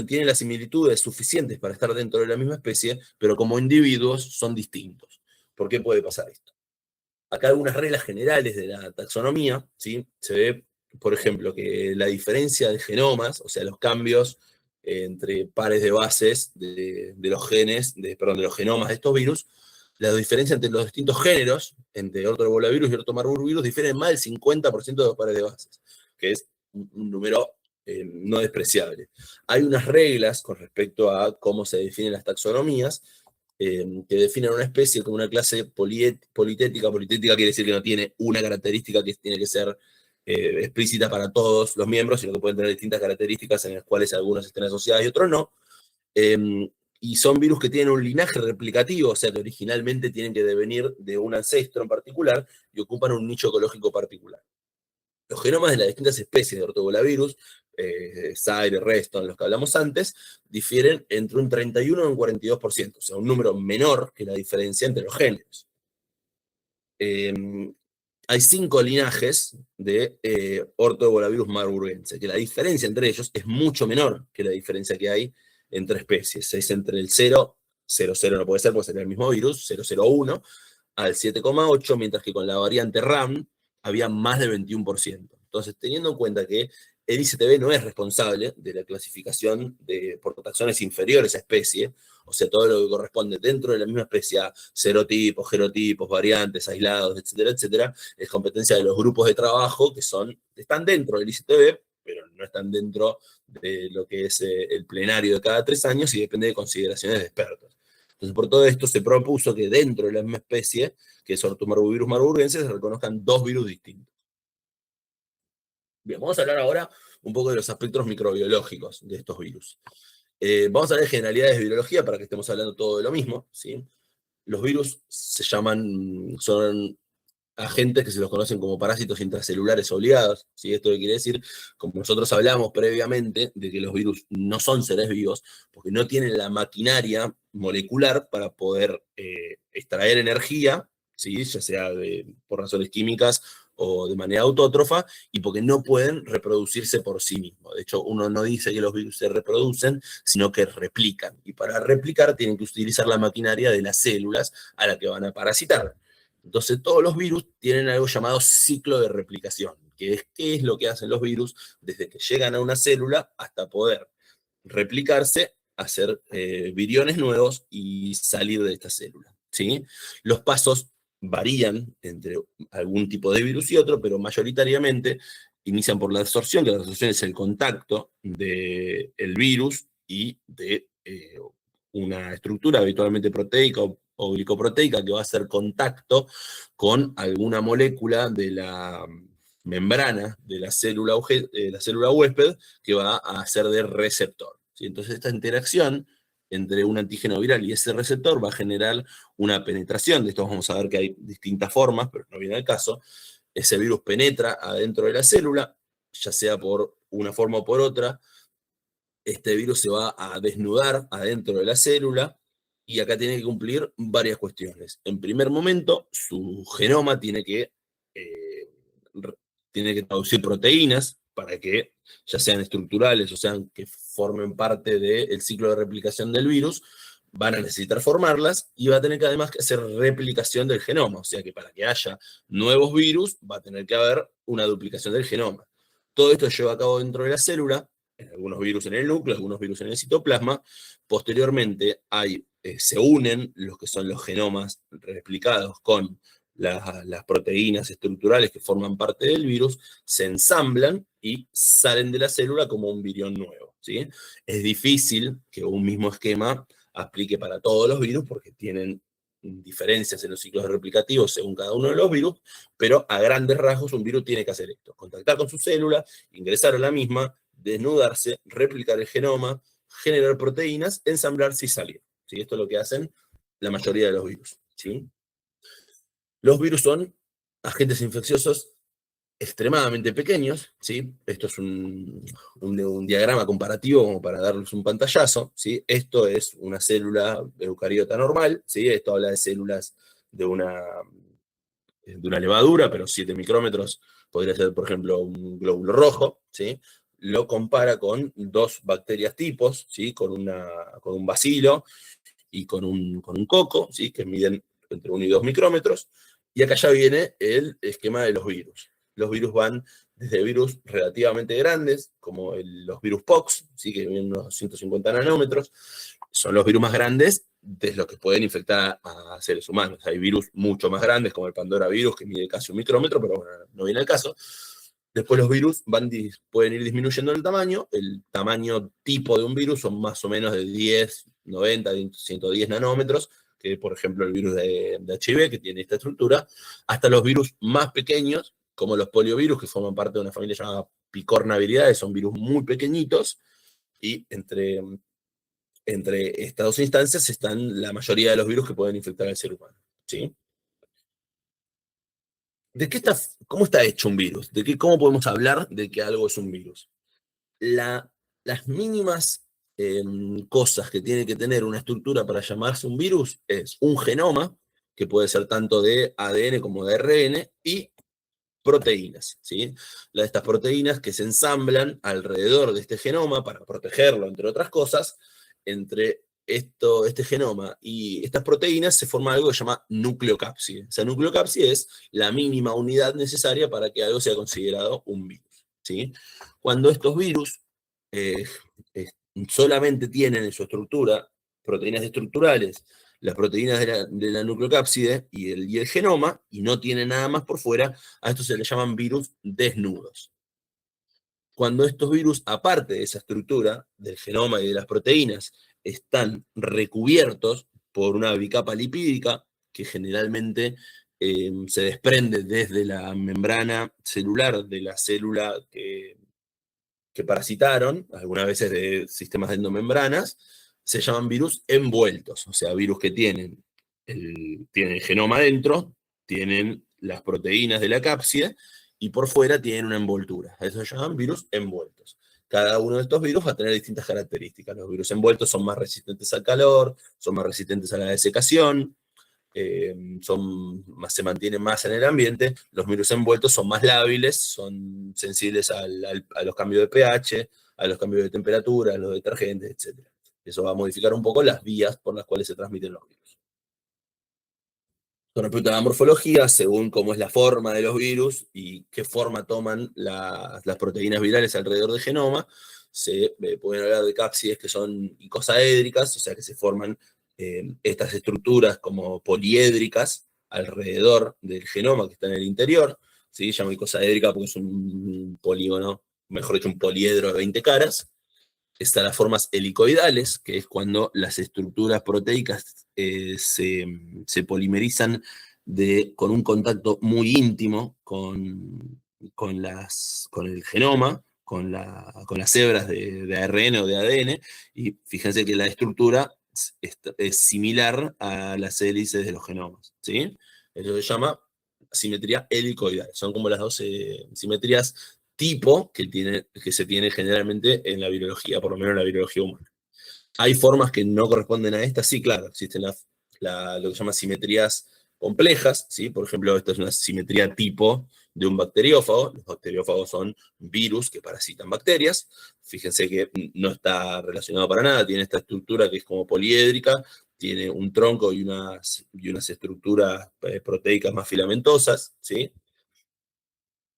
A: tienen las similitudes suficientes para estar dentro de la misma especie, pero como individuos son distintos. ¿Por qué puede pasar esto? Acá algunas reglas generales de la taxonomía, ¿sí? Se ve, por ejemplo, que la diferencia de genomas, o sea, los cambios entre pares de bases de los genes, de los genomas de estos virus, la diferencia entre los distintos géneros, entre ortoebolavirus y ortomarburvirus, difieren más del 50% de los pares de bases, que es un número no despreciable. Hay unas reglas con respecto a cómo se definen las taxonomías, que definen una especie como una clase politética. Politética quiere decir que no tiene una característica que tiene que ser explícita para todos los miembros, sino que pueden tener distintas características en las cuales algunas estén asociadas y otros no. Y son virus que tienen un linaje replicativo, o sea que originalmente tienen que devenir de un ancestro en particular y ocupan un nicho ecológico particular. Los genomas de las distintas especies de ortobolavirus, Zaire, Reston, los que hablamos antes, difieren entre un 31 y un 42%, o sea, un número menor que la diferencia entre los géneros. Hay 5 linajes de ortobolavirus marburgense, que la diferencia entre ellos es mucho menor que la diferencia que hay entre especies. Es entre el 0, 0,0 no puede ser porque sería el mismo virus, 0,01, al 7,8, mientras que con la variante RAM había más de 21%. Entonces, teniendo en cuenta que el ICTB no es responsable de la clasificación por taxones inferiores a especie, o sea, todo lo que corresponde dentro de la misma especie a serotipos, genotipos, variantes, aislados, etcétera, etcétera, es competencia de los grupos de trabajo que están dentro del ICTB, pero no están dentro de lo que es el plenario de cada 3 años y depende de consideraciones de expertos. Entonces, por todo esto se propuso que dentro de la misma especie, que es Ortomarbovirus marburgensis, se reconozcan 2 virus distintos. Bien, vamos a hablar ahora un poco de los aspectos microbiológicos de estos virus. Vamos a ver generalidades de virología para que estemos hablando todo de lo mismo, ¿sí? Los virus son agentes que se los conocen como parásitos intracelulares obligados, ¿sí? Esto quiere decir, como nosotros hablamos previamente, de que los virus no son seres vivos, porque no tienen la maquinaria molecular para poder extraer energía, ¿sí? Ya sea por razones químicas o de manera autótrofa, y porque no pueden reproducirse por sí mismos. De hecho, uno no dice que los virus se reproducen, sino que replican. Y para replicar tienen que utilizar la maquinaria de las células a la que van a parasitar. Entonces, todos los virus tienen algo llamado ciclo de replicación, que es qué es lo que hacen los virus desde que llegan a una célula hasta poder replicarse, hacer viriones nuevos y salir de esta célula, ¿sí? Los pasos varían entre algún tipo de virus y otro, pero mayoritariamente inician por la absorción, que la absorción es el contacto del virus y de una estructura habitualmente proteica o glicoproteica que va a hacer contacto con alguna molécula de la membrana de la célula huésped que va a ser de receptor, ¿sí? Entonces esta interacción entre un antígeno viral y ese receptor va a generar una penetración. De esto vamos a ver que hay distintas formas, pero no viene al caso. Ese virus penetra adentro de la célula, ya sea por una forma o por otra. Este virus se va a desnudar adentro de la célula y acá tiene que cumplir varias cuestiones. En primer momento, su genoma eh, tiene que traducir proteínas para que, ya sean estructurales o sean que formen parte del ciclo de replicación del virus, van a necesitar formarlas y va a tener que además hacer replicación del genoma. O sea que para que haya nuevos virus va a tener que haber una duplicación del genoma. Todo esto se lleva a cabo dentro de la célula, algunos virus en el núcleo, algunos virus en el citoplasma. Posteriormente se unen los que son los genomas replicados con las proteínas estructurales que forman parte del virus, se ensamblan y salen de la célula como un virión nuevo, ¿sí? Es difícil que un mismo esquema aplique para todos los virus porque tienen diferencias en los ciclos replicativos según cada uno de los virus, pero a grandes rasgos un virus tiene que hacer esto: contactar con su célula, ingresar a la misma, desnudarse, replicar el genoma, generar proteínas, ensamblarse y salir, ¿sí? Esto es lo que hacen la mayoría de los virus, ¿sí? Los virus son agentes infecciosos extremadamente pequeños, ¿sí? Esto es un diagrama comparativo como para darles un pantallazo, ¿sí? Esto es una célula eucariota normal, ¿sí? Esto habla de células de una levadura, pero 7 micrómetros podría ser, por ejemplo, un glóbulo rojo, ¿sí? Lo compara con 2 bacterias tipos, ¿sí? Con un bacilo y con un coco, ¿sí? Que miden entre 1 y 2 micrómetros. Y acá ya viene el esquema de los virus. Los virus van desde virus relativamente grandes, como los virus POX, ¿sí? Que miden unos 150 nanómetros. Son los virus más grandes de los que pueden infectar a seres humanos. Hay virus mucho más grandes, como el Pandora virus, que mide casi 1 micrómetro, pero bueno, no viene al caso. Después los virus pueden ir disminuyendo en el tamaño. El tamaño tipo de un virus son más o menos de 10, 90, 110 nanómetros, que por ejemplo el virus de HIV, que tiene esta estructura, hasta los virus más pequeños, como los poliovirus, que forman parte de una familia llamada Picornaviridae, son virus muy pequeñitos, y entre estas dos instancias están la mayoría de los virus que pueden infectar al ser humano, ¿sí? ¿Cómo está hecho un virus? ¿Cómo podemos hablar de que algo es un virus? Las mínimas cosas que tiene que tener una estructura para llamarse un virus es un genoma, que puede ser tanto de ADN como de ARN, y proteínas, ¿sí? Estas proteínas que se ensamblan alrededor de este genoma para protegerlo, entre otras cosas, entre este genoma y estas proteínas, se forma algo que se llama nucleocápside. Esa nucleocápside es la mínima unidad necesaria para que algo sea considerado un virus, ¿sí? Cuando estos virus eh, eh, solamente tienen en su estructura proteínas estructurales, las proteínas de la nucleocápside y el genoma, y no tienen nada más por fuera, a esto se le llaman virus desnudos. Cuando estos virus, aparte de esa estructura del genoma y de las proteínas, están recubiertos por una bicapa lipídica que generalmente se desprende desde la membrana celular de la célula que parasitaron, algunas veces de sistemas de endomembranas, se llaman virus envueltos, o sea, virus que tienen el genoma adentro, tienen las proteínas de la cápside y por fuera tienen una envoltura. A eso se llaman virus envueltos. Cada uno de estos virus va a tener distintas características. Los virus envueltos son más resistentes al calor, son más resistentes a la desecación, se mantienen más en el ambiente. Los virus envueltos son más lábiles, son sensibles a los cambios de pH, a los cambios de temperatura, a los detergentes, etc. Eso va a modificar un poco las vías por las cuales se transmiten los virus. Con respecto a la morfología, según cómo es la forma de los virus y qué forma toman las proteínas virales alrededor del genoma, se pueden hablar de cápsides que son icosaédricas, o sea que se forman estas estructuras como poliédricas alrededor del genoma que está en el interior. ¿Sí? Se llama icosaédrica porque es un polígono, mejor dicho, un poliedro de 20 caras. Están las formas helicoidales, que es cuando las estructuras proteicas se polimerizan con un contacto muy íntimo con el genoma, con las hebras de ARN o de ADN, y fíjense que la estructura es similar a las hélices de los genomas, ¿sí? Eso se llama simetría helicoidal. Son como las dos simetrías tipo que se tiene generalmente en la virología, por lo menos en la virología humana. ¿Hay formas que no corresponden a estas? Sí, claro, existen lo que se llama simetrías complejas, ¿sí? Por ejemplo, esta es una simetría tipo de un bacteriófago. Los bacteriófagos son virus que parasitan bacterias. Fíjense que no está relacionado para nada, tiene esta estructura que es como poliédrica, tiene un tronco y unas estructuras proteicas más filamentosas, ¿sí?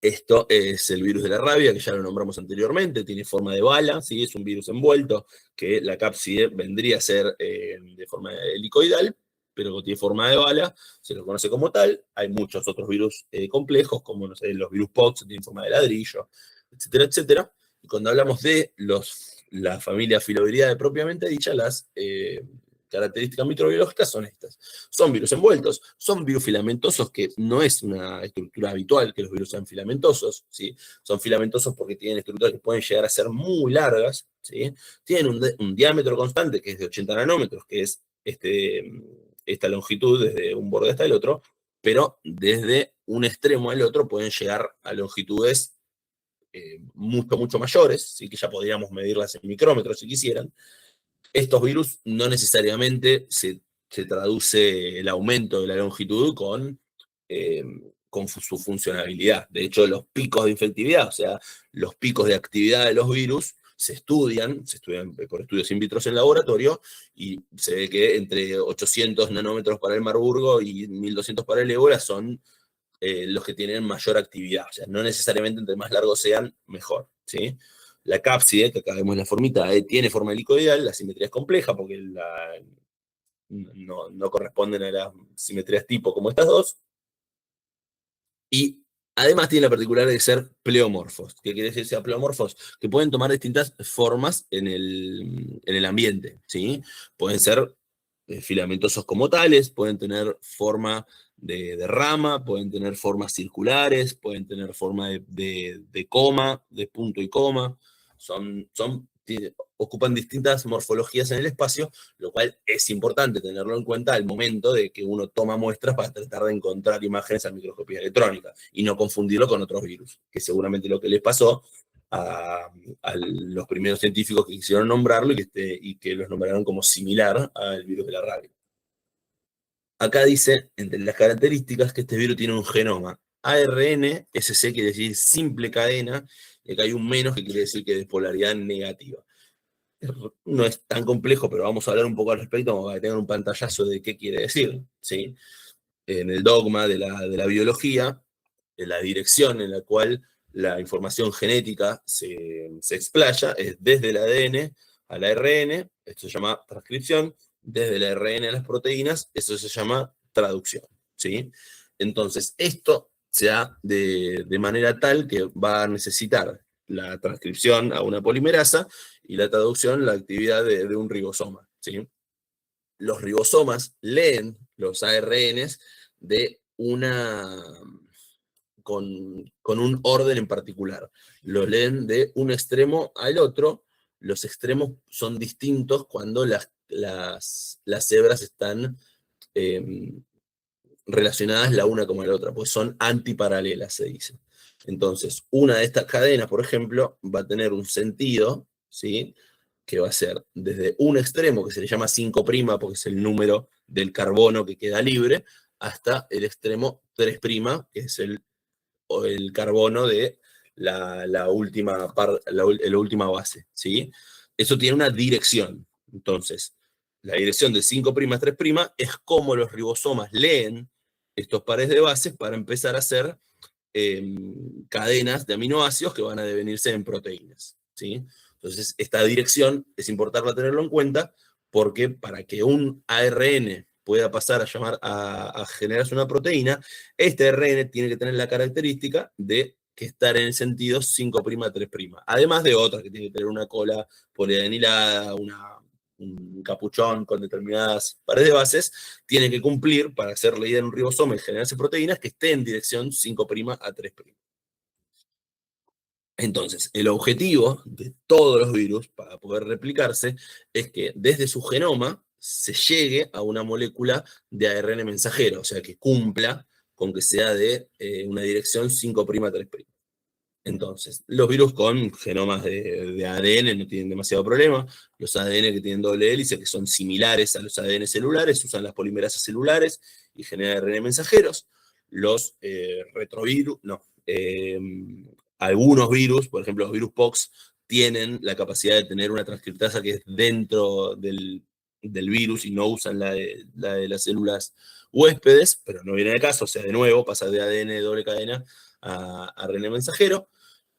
A: Esto es el virus de la rabia, que ya lo nombramos anteriormente, tiene forma de bala, ¿sí? Es un virus envuelto, que la cápside vendría a ser de forma helicoidal, pero tiene forma de bala, se lo conoce como tal. Hay muchos otros virus complejos, como no sé, los virus POX, tienen forma de ladrillo, etcétera, etcétera. Y cuando hablamos de la familia Filoviridae propiamente dicha, las características microbiológicas son estas. Son virus envueltos, son virus filamentosos, que no es una estructura habitual que los virus sean filamentosos, ¿sí? Son filamentosos porque tienen estructuras que pueden llegar a ser muy largas, ¿sí? Tienen un diámetro constante que es de 80 nanómetros, que es esta longitud desde un borde hasta el otro, pero desde un extremo al otro pueden llegar a longitudes mucho, mucho mayores, ¿sí? Que ya podríamos medirlas en micrómetros si quisieran. Estos virus no necesariamente se traduce el aumento de la longitud con su funcionalidad. De hecho, los picos de infectividad, o sea, los picos de actividad de los virus, se estudian por estudios in vitro en laboratorio, y se ve que entre 800 nanómetros para el Marburgo y 1200 para el ébola son los que tienen mayor actividad. O sea, no necesariamente entre más largos sean, mejor, ¿sí? La cápside, que acá vemos la formita, tiene forma helicoidal, la simetría es compleja porque no corresponden a las simetrías tipo como estas dos, y además tiene la particularidad de ser pleomorfos. ¿Qué quiere decir ser pleomorfos? Que pueden tomar distintas formas en el ambiente, ¿sí? Pueden ser filamentosos como tales, pueden tener forma de rama, pueden tener formas circulares, pueden tener forma de coma, de punto y coma. Ocupan distintas morfologías en el espacio, lo cual es importante tenerlo en cuenta al momento de que uno toma muestras para tratar de encontrar imágenes a microscopía electrónica y no confundirlo con otros virus, que seguramente lo que les pasó a los primeros científicos que quisieron nombrarlo y que los nombraron como similar al virus de la rabia. Acá dice, entre las características, que este virus tiene un genoma ARN-SC, quiere decir simple cadena, y acá hay un menos, que quiere decir que es de polaridad negativa. no es tan complejo, pero vamos a hablar un poco al respecto, como para que tengan un pantallazo de qué quiere decir, ¿sí? En el dogma de la biología, en la dirección en la cual la información genética se explaya es desde el ADN al ARN, esto se llama transcripción, desde el ARN a las proteínas, eso se llama traducción, ¿sí? Entonces, esto se da de manera tal que va a necesitar la transcripción a una polimerasa y la traducción la actividad de un ribosoma, ¿sí? Los ribosomas leen los ARNs de con un orden en particular. Lo leen de un extremo al otro. Los extremos son distintos cuando las hebras están eh, relacionadas la una con la otra, pues son antiparalelas, se dice. Entonces, una de estas cadenas, por ejemplo, va a tener un sentido, ¿sí? Que va a ser desde un extremo, que se le llama 5', porque es el número del carbono que queda libre, hasta el extremo 3', que es el carbono de la última base, ¿sí? Eso tiene una dirección. Entonces, la dirección de 5' a 3' es como los ribosomas leen estos pares de bases para empezar a hacer cadenas de aminoácidos que van a devenirse en proteínas, ¿sí? Entonces, esta dirección es importante tenerlo en cuenta porque para que un ARN pueda pasar a generarse una proteína, este ARN tiene que tener la característica de que estar en el sentido 5' a 3', además de otras, que tiene que tener una cola poliadenilada, un capuchón con determinadas pares de bases, tiene que cumplir para ser leída en un ribosoma y generarse proteínas que esté en dirección 5' a 3'. Entonces, el objetivo de todos los virus para poder replicarse es que desde su genoma se llegue a una molécula de ARN mensajero, o sea, que cumpla con que sea de una dirección 5' a 3'. Entonces, los virus con genomas de ADN no tienen demasiado problema. Los ADN que tienen doble hélice, que son similares a los ADN celulares, usan las polimerasas celulares y generan ARN mensajeros. Los retrovirus, no. Algunos virus, por ejemplo, los virus POX, tienen la capacidad de tener una transcriptasa que es dentro del virus y no usan la de las células huéspedes, pero no viene de caso. O sea, de nuevo, pasa de ADN de doble cadena a ARN mensajero.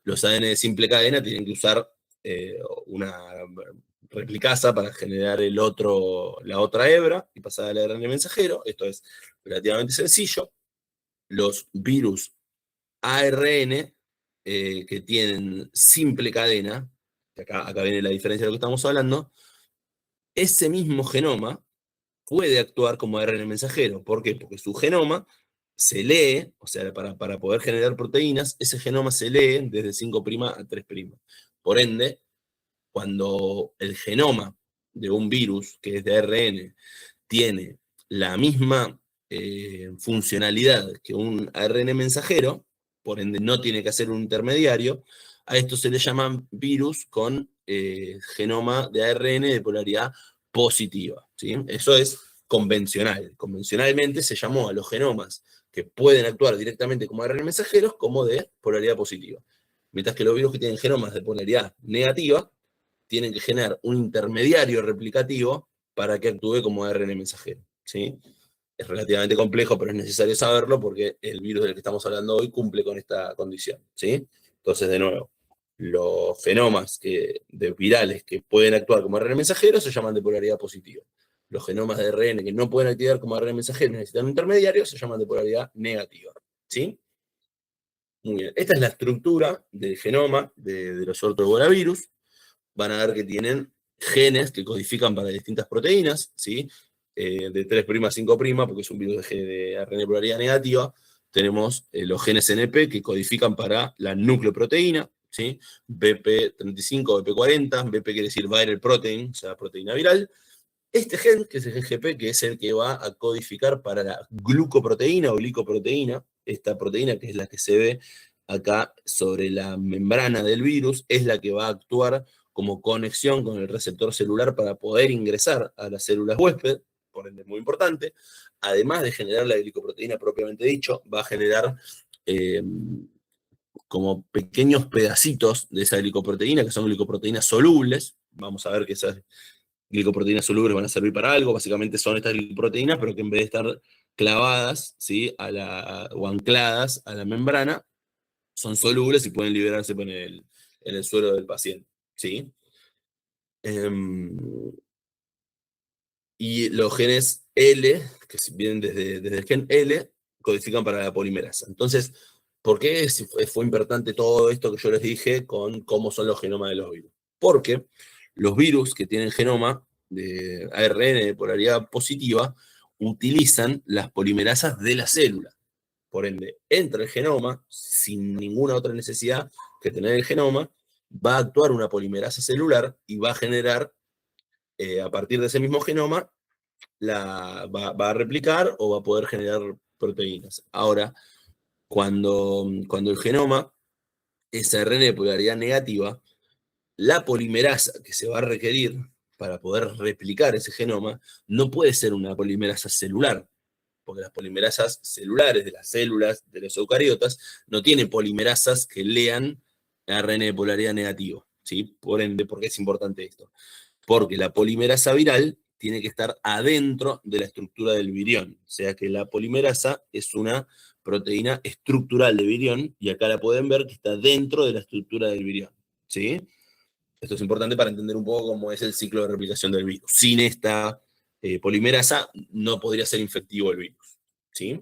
A: Los ADN de simple cadena tienen que usar una replicasa para generar la otra hebra y pasar al ARN mensajero. Esto es relativamente sencillo. Los virus ARN que tienen simple cadena, acá viene la diferencia de lo que estamos hablando, ese mismo genoma puede actuar como ARN mensajero. ¿Por qué? Porque su genoma se lee, o sea, para poder generar proteínas, ese genoma se lee desde 5' a 3'. Por ende, cuando el genoma de un virus, que es de ARN, tiene la misma funcionalidad que un ARN mensajero, por ende no tiene que hacer un intermediario, a esto se le llaman virus con genoma de ARN de polaridad positiva, ¿sí? Eso es convencional. Convencionalmente se llamó a los genomas que pueden actuar directamente como ARN mensajeros como de polaridad positiva. Mientras que los virus que tienen genomas de polaridad negativa tienen que generar un intermediario replicativo para que actúe como ARN mensajero, ¿sí? Es relativamente complejo, pero es necesario saberlo porque el virus del que estamos hablando hoy cumple con esta condición, ¿sí? Entonces, de nuevo, los genomas de virales que pueden actuar como ARN mensajero se llaman de polaridad positiva. Los genomas de ARN que no pueden activar como ARN mensajero y necesitan un intermediario se llaman de polaridad negativa, ¿sí? Muy bien. Esta es la estructura del genoma de los ortogonavirus. Van a ver que tienen genes que codifican para distintas proteínas, ¿sí? De 3' a 5', porque es un virus de ARN de polaridad negativa. Tenemos los genes NP que codifican para la nucleoproteína, ¿sí? BP35, BP40, BP quiere decir viral protein, o sea, proteína viral. Este gen, que es el GGP, que es el que va a codificar para la glucoproteína o glicoproteína, esta proteína que es la que se ve acá sobre la membrana del virus, es la que va a actuar como conexión con el receptor celular para poder ingresar a las células huésped, por ende es muy importante. Además de generar la glicoproteína propiamente dicho, va a generar eh, como pequeños pedacitos de esa glicoproteína, que son glicoproteínas solubles, vamos a ver que esas glicoproteínas solubles van a servir para algo. Básicamente son estas glicoproteínas, pero que en vez de estar clavadas, ¿sí?, o ancladas a la membrana, son solubles y pueden liberarse en el suero del paciente, ¿sí? Y los genes L, que vienen desde el gen L, codifican para la polimerasa. Entonces, ¿por qué fue importante todo esto que yo les dije con cómo son los genomas de los virus? Porque los virus que tienen genoma de ARN de polaridad positiva utilizan las polimerasas de la célula. Por ende, entra el genoma sin ninguna otra necesidad que tener el genoma, va a actuar una polimerasa celular y va a generar, a partir de ese mismo genoma, va a replicar o va a poder generar proteínas. Ahora, cuando el genoma es ARN de polaridad negativa, la polimerasa que se va a requerir para poder replicar ese genoma no puede ser una polimerasa celular, porque las polimerasas celulares de las células de los eucariotas no tienen polimerasas que lean ARN de polaridad negativa, ¿sí? Por ende, ¿por qué es importante esto? Porque la polimerasa viral tiene que estar adentro de la estructura del virión, o sea que la polimerasa es una proteína estructural de virión, y acá la pueden ver que está dentro de la estructura del virión, ¿sí? Esto es importante para entender un poco cómo es el ciclo de replicación del virus. Sin esta polimerasa no podría ser infectivo el virus, ¿sí?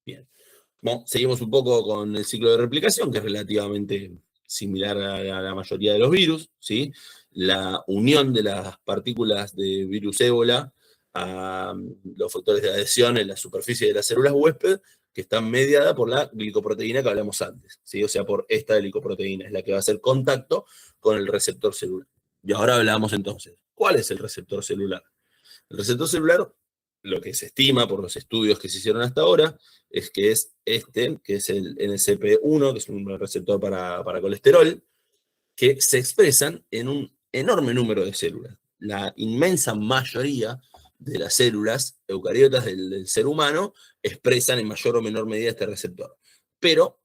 A: Bien. Bueno, seguimos un poco con el ciclo de replicación, que es relativamente similar a la mayoría de los virus, ¿sí? La unión de las partículas de virus ébola a los factores de adhesión en la superficie de las células huésped, que están mediadas por la glicoproteína que hablamos antes, ¿sí? O sea, por esta glicoproteína, es la que va a hacer contacto con el receptor celular. Y ahora hablamos entonces, ¿cuál es el receptor celular? El receptor celular, lo que se estima por los estudios que se hicieron hasta ahora, es que es que es el NCP1, que es un receptor para colesterol, que se expresan en un enorme número de células. La inmensa mayoría de las células eucariotas del ser humano expresan en mayor o menor medida este receptor. Pero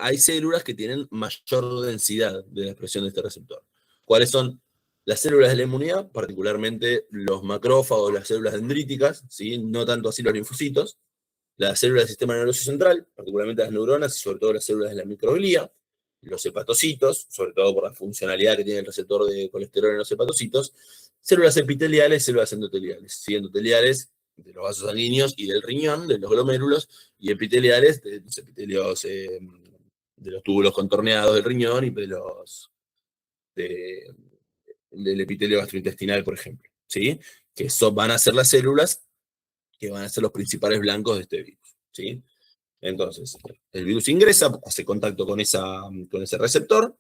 A: hay células que tienen mayor densidad de la expresión de este receptor. ¿Cuáles son? Las células de la inmunidad, particularmente los macrófagos, las células dendríticas, ¿sí? No tanto así los linfocitos, las células del sistema nervioso central, particularmente las neuronas y sobre todo las células de la microglía, los hepatocitos, sobre todo por la funcionalidad que tiene el receptor de colesterol en los hepatocitos, células epiteliales, células endoteliales, ¿sí? Endoteliales de los vasos sanguíneos y del riñón, de los glomérulos, y epiteliales de los epitelios, de los túbulos contorneados del riñón y del epitelio gastrointestinal, por ejemplo, ¿sí? Que van a ser las células que van a ser los principales blancos de este virus, ¿sí? Entonces, el virus ingresa, hace contacto con ese receptor.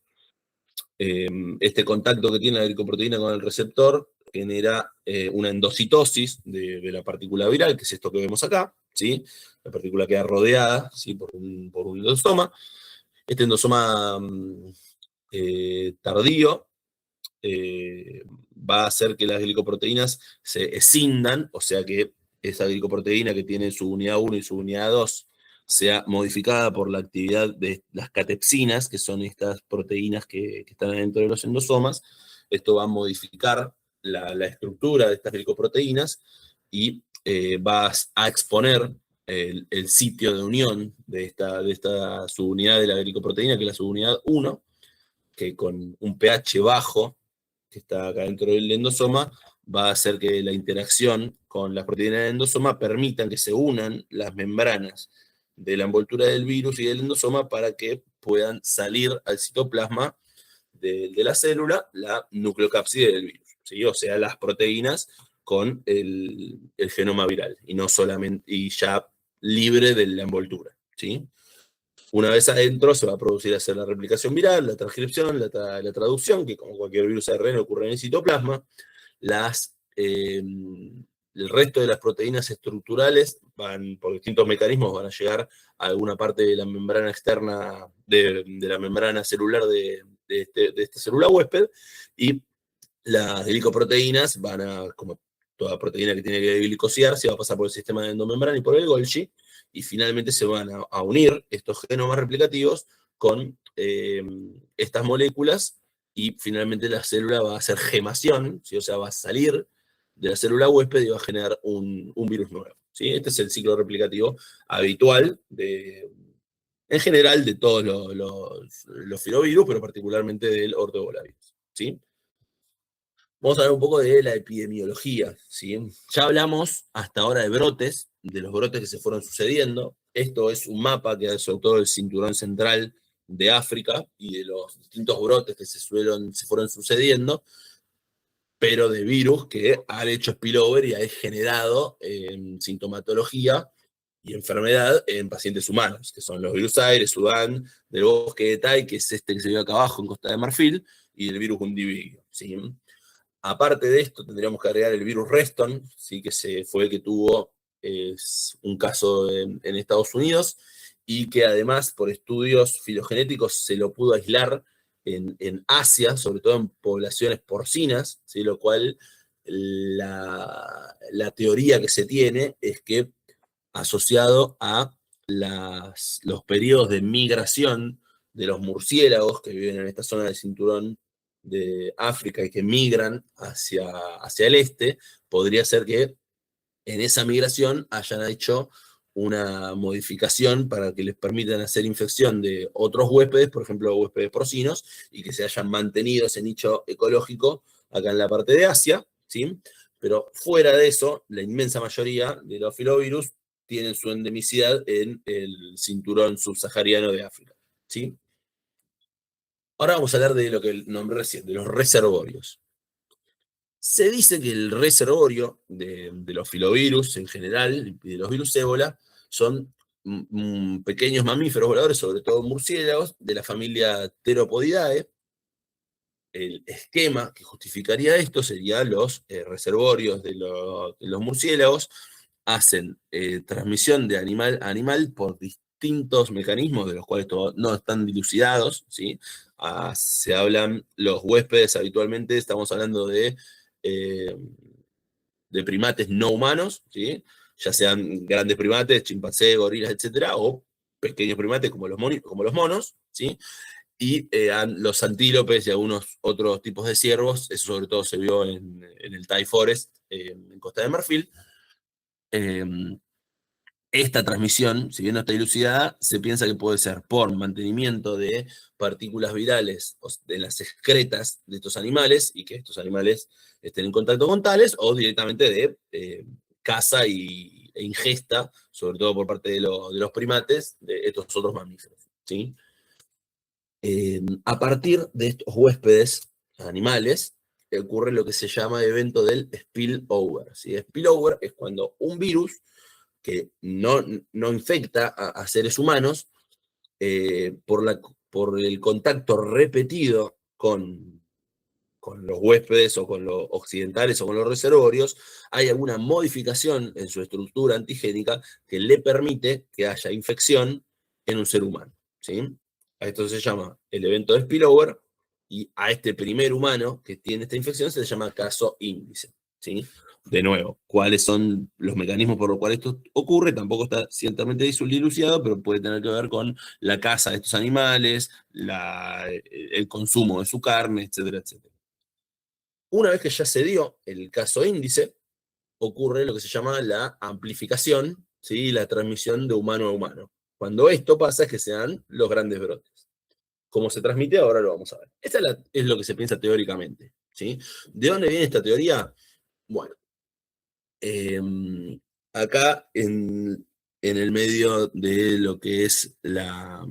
A: Este contacto que tiene la glicoproteína con el receptor genera una endocitosis de la partícula viral, que es esto que vemos acá, ¿sí? La partícula queda rodeada, ¿sí?, por un endosoma. Este endosoma tardío va a hacer que las glicoproteínas se escindan, o sea que esa glicoproteína que tiene su unidad 1 y su unidad 2 sea modificada por la actividad de las catepsinas, que son estas proteínas que están dentro de los endosomas. Esto va a modificar la estructura de estas glicoproteínas y va a exponer el sitio de unión de esta subunidad de la glicoproteína, que es la subunidad 1, que con un pH bajo, que está acá dentro del endosoma, va a hacer que la interacción con las proteínas del endosoma permitan que se unan las membranas de la envoltura del virus y del endosoma para que puedan salir al citoplasma de la célula la nucleocápside del virus, ¿sí? O sea, las proteínas con el genoma viral y no solamente, y ya libre de la envoltura, ¿sí? Una vez adentro se va a producir hacer la replicación viral, la transcripción, la traducción, que como cualquier virus ARN ocurre en el citoplasma. El resto de las proteínas estructurales van, por distintos mecanismos, van a llegar a alguna parte de la membrana externa, de la membrana celular de esta célula huésped, y las glicoproteínas van a, como toda proteína que tiene que glicosiar, se va a pasar por el sistema de endomembrana y por el Golgi, y finalmente se van a unir estos genomas replicativos con estas moléculas y finalmente la célula va a hacer gemación, ¿sí? O sea, va a salir de la célula huésped y va a generar un virus nuevo. ¿Sí? Este es el ciclo replicativo habitual en general de todos los filovirus, pero particularmente del ortobolavirus. ¿Sí? Vamos a hablar un poco de la epidemiología. ¿Sí? Ya hablamos hasta ahora de brotes, de los brotes que se fueron sucediendo. Esto es un mapa que sobre todo el cinturón central de África y de los distintos brotes que se fueron sucediendo, pero de virus que han hecho spillover y han generado sintomatología y enfermedad en pacientes humanos, que son los virus Aires, Sudán, del bosque de Tai, que es este que se ve acá abajo en Costa de Marfil, y del virus Undibigio. ¿Sí? Aparte de esto, tendríamos que agregar el virus Reston, ¿sí? Que fue el que tuvo un caso en Estados Unidos y que además por estudios filogenéticos se lo pudo aislar en Asia, sobre todo en poblaciones porcinas, ¿sí? Lo cual la teoría que se tiene es que asociado a los periodos de migración de los murciélagos que viven en esta zona del cinturón de África y que migran hacia el este, podría ser que en esa migración hayan hecho una modificación para que les permitan hacer infección de otros huéspedes, por ejemplo, huéspedes porcinos, y que se hayan mantenido ese nicho ecológico acá en la parte de Asia, ¿sí? Pero fuera de eso, la inmensa mayoría de los filovirus tienen su endemicidad en el cinturón subsahariano de África, ¿sí? Ahora vamos a hablar de lo que nombré recién, de los reservorios. Se dice que el reservorio de los filovirus en general y de los virus ébola son pequeños mamíferos voladores, sobre todo murciélagos, de la familia Theropodidae. El esquema que justificaría esto sería los reservorios de los murciélagos hacen transmisión de animal a animal por distintos mecanismos, de los cuales no están dilucidados, ¿sí? Se hablan los huéspedes habitualmente, estamos hablando eh, de primates no humanos, ¿sí? Ya sean grandes primates, chimpancés, gorilas, etcétera, o pequeños primates como los monos, ¿sí? Y los antílopes y algunos otros tipos de ciervos, eso sobre todo se vio en el Tai Forest, en Costa de Marfil. Eh, esta transmisión, si bien no está dilucidada, se piensa que puede ser por mantenimiento de partículas virales de las excretas de estos animales y que estos animales estén en contacto con tales, o directamente de caza e ingesta, sobre todo por parte de los primates, de estos otros mamíferos. ¿Sí? A partir de estos huéspedes animales, ocurre lo que se llama evento del spillover. ¿Sí? Spillover es cuando un virus que no infecta a seres humanos, por el contacto repetido con los huéspedes o con los occidentales o con los reservorios, hay alguna modificación en su estructura antigénica que le permite que haya infección en un ser humano. ¿Sí? A esto se llama el evento de spillover y a este primer humano que tiene esta infección se le llama caso índice. ¿Sí? De nuevo, ¿cuáles son los mecanismos por los cuales esto ocurre? Tampoco está ciertamente dilucidado, pero puede tener que ver con la caza de estos animales, el consumo de su carne, etcétera, etcétera. Una vez que ya se dio el caso índice, ocurre lo que se llama la amplificación, ¿sí? La transmisión de humano a humano. Cuando esto pasa es que se dan los grandes brotes. ¿Cómo se transmite? Ahora lo vamos a ver. Esta es lo que se piensa teóricamente. ¿Sí? ¿De dónde viene esta teoría? Bueno, eh, acá en el medio de lo que es la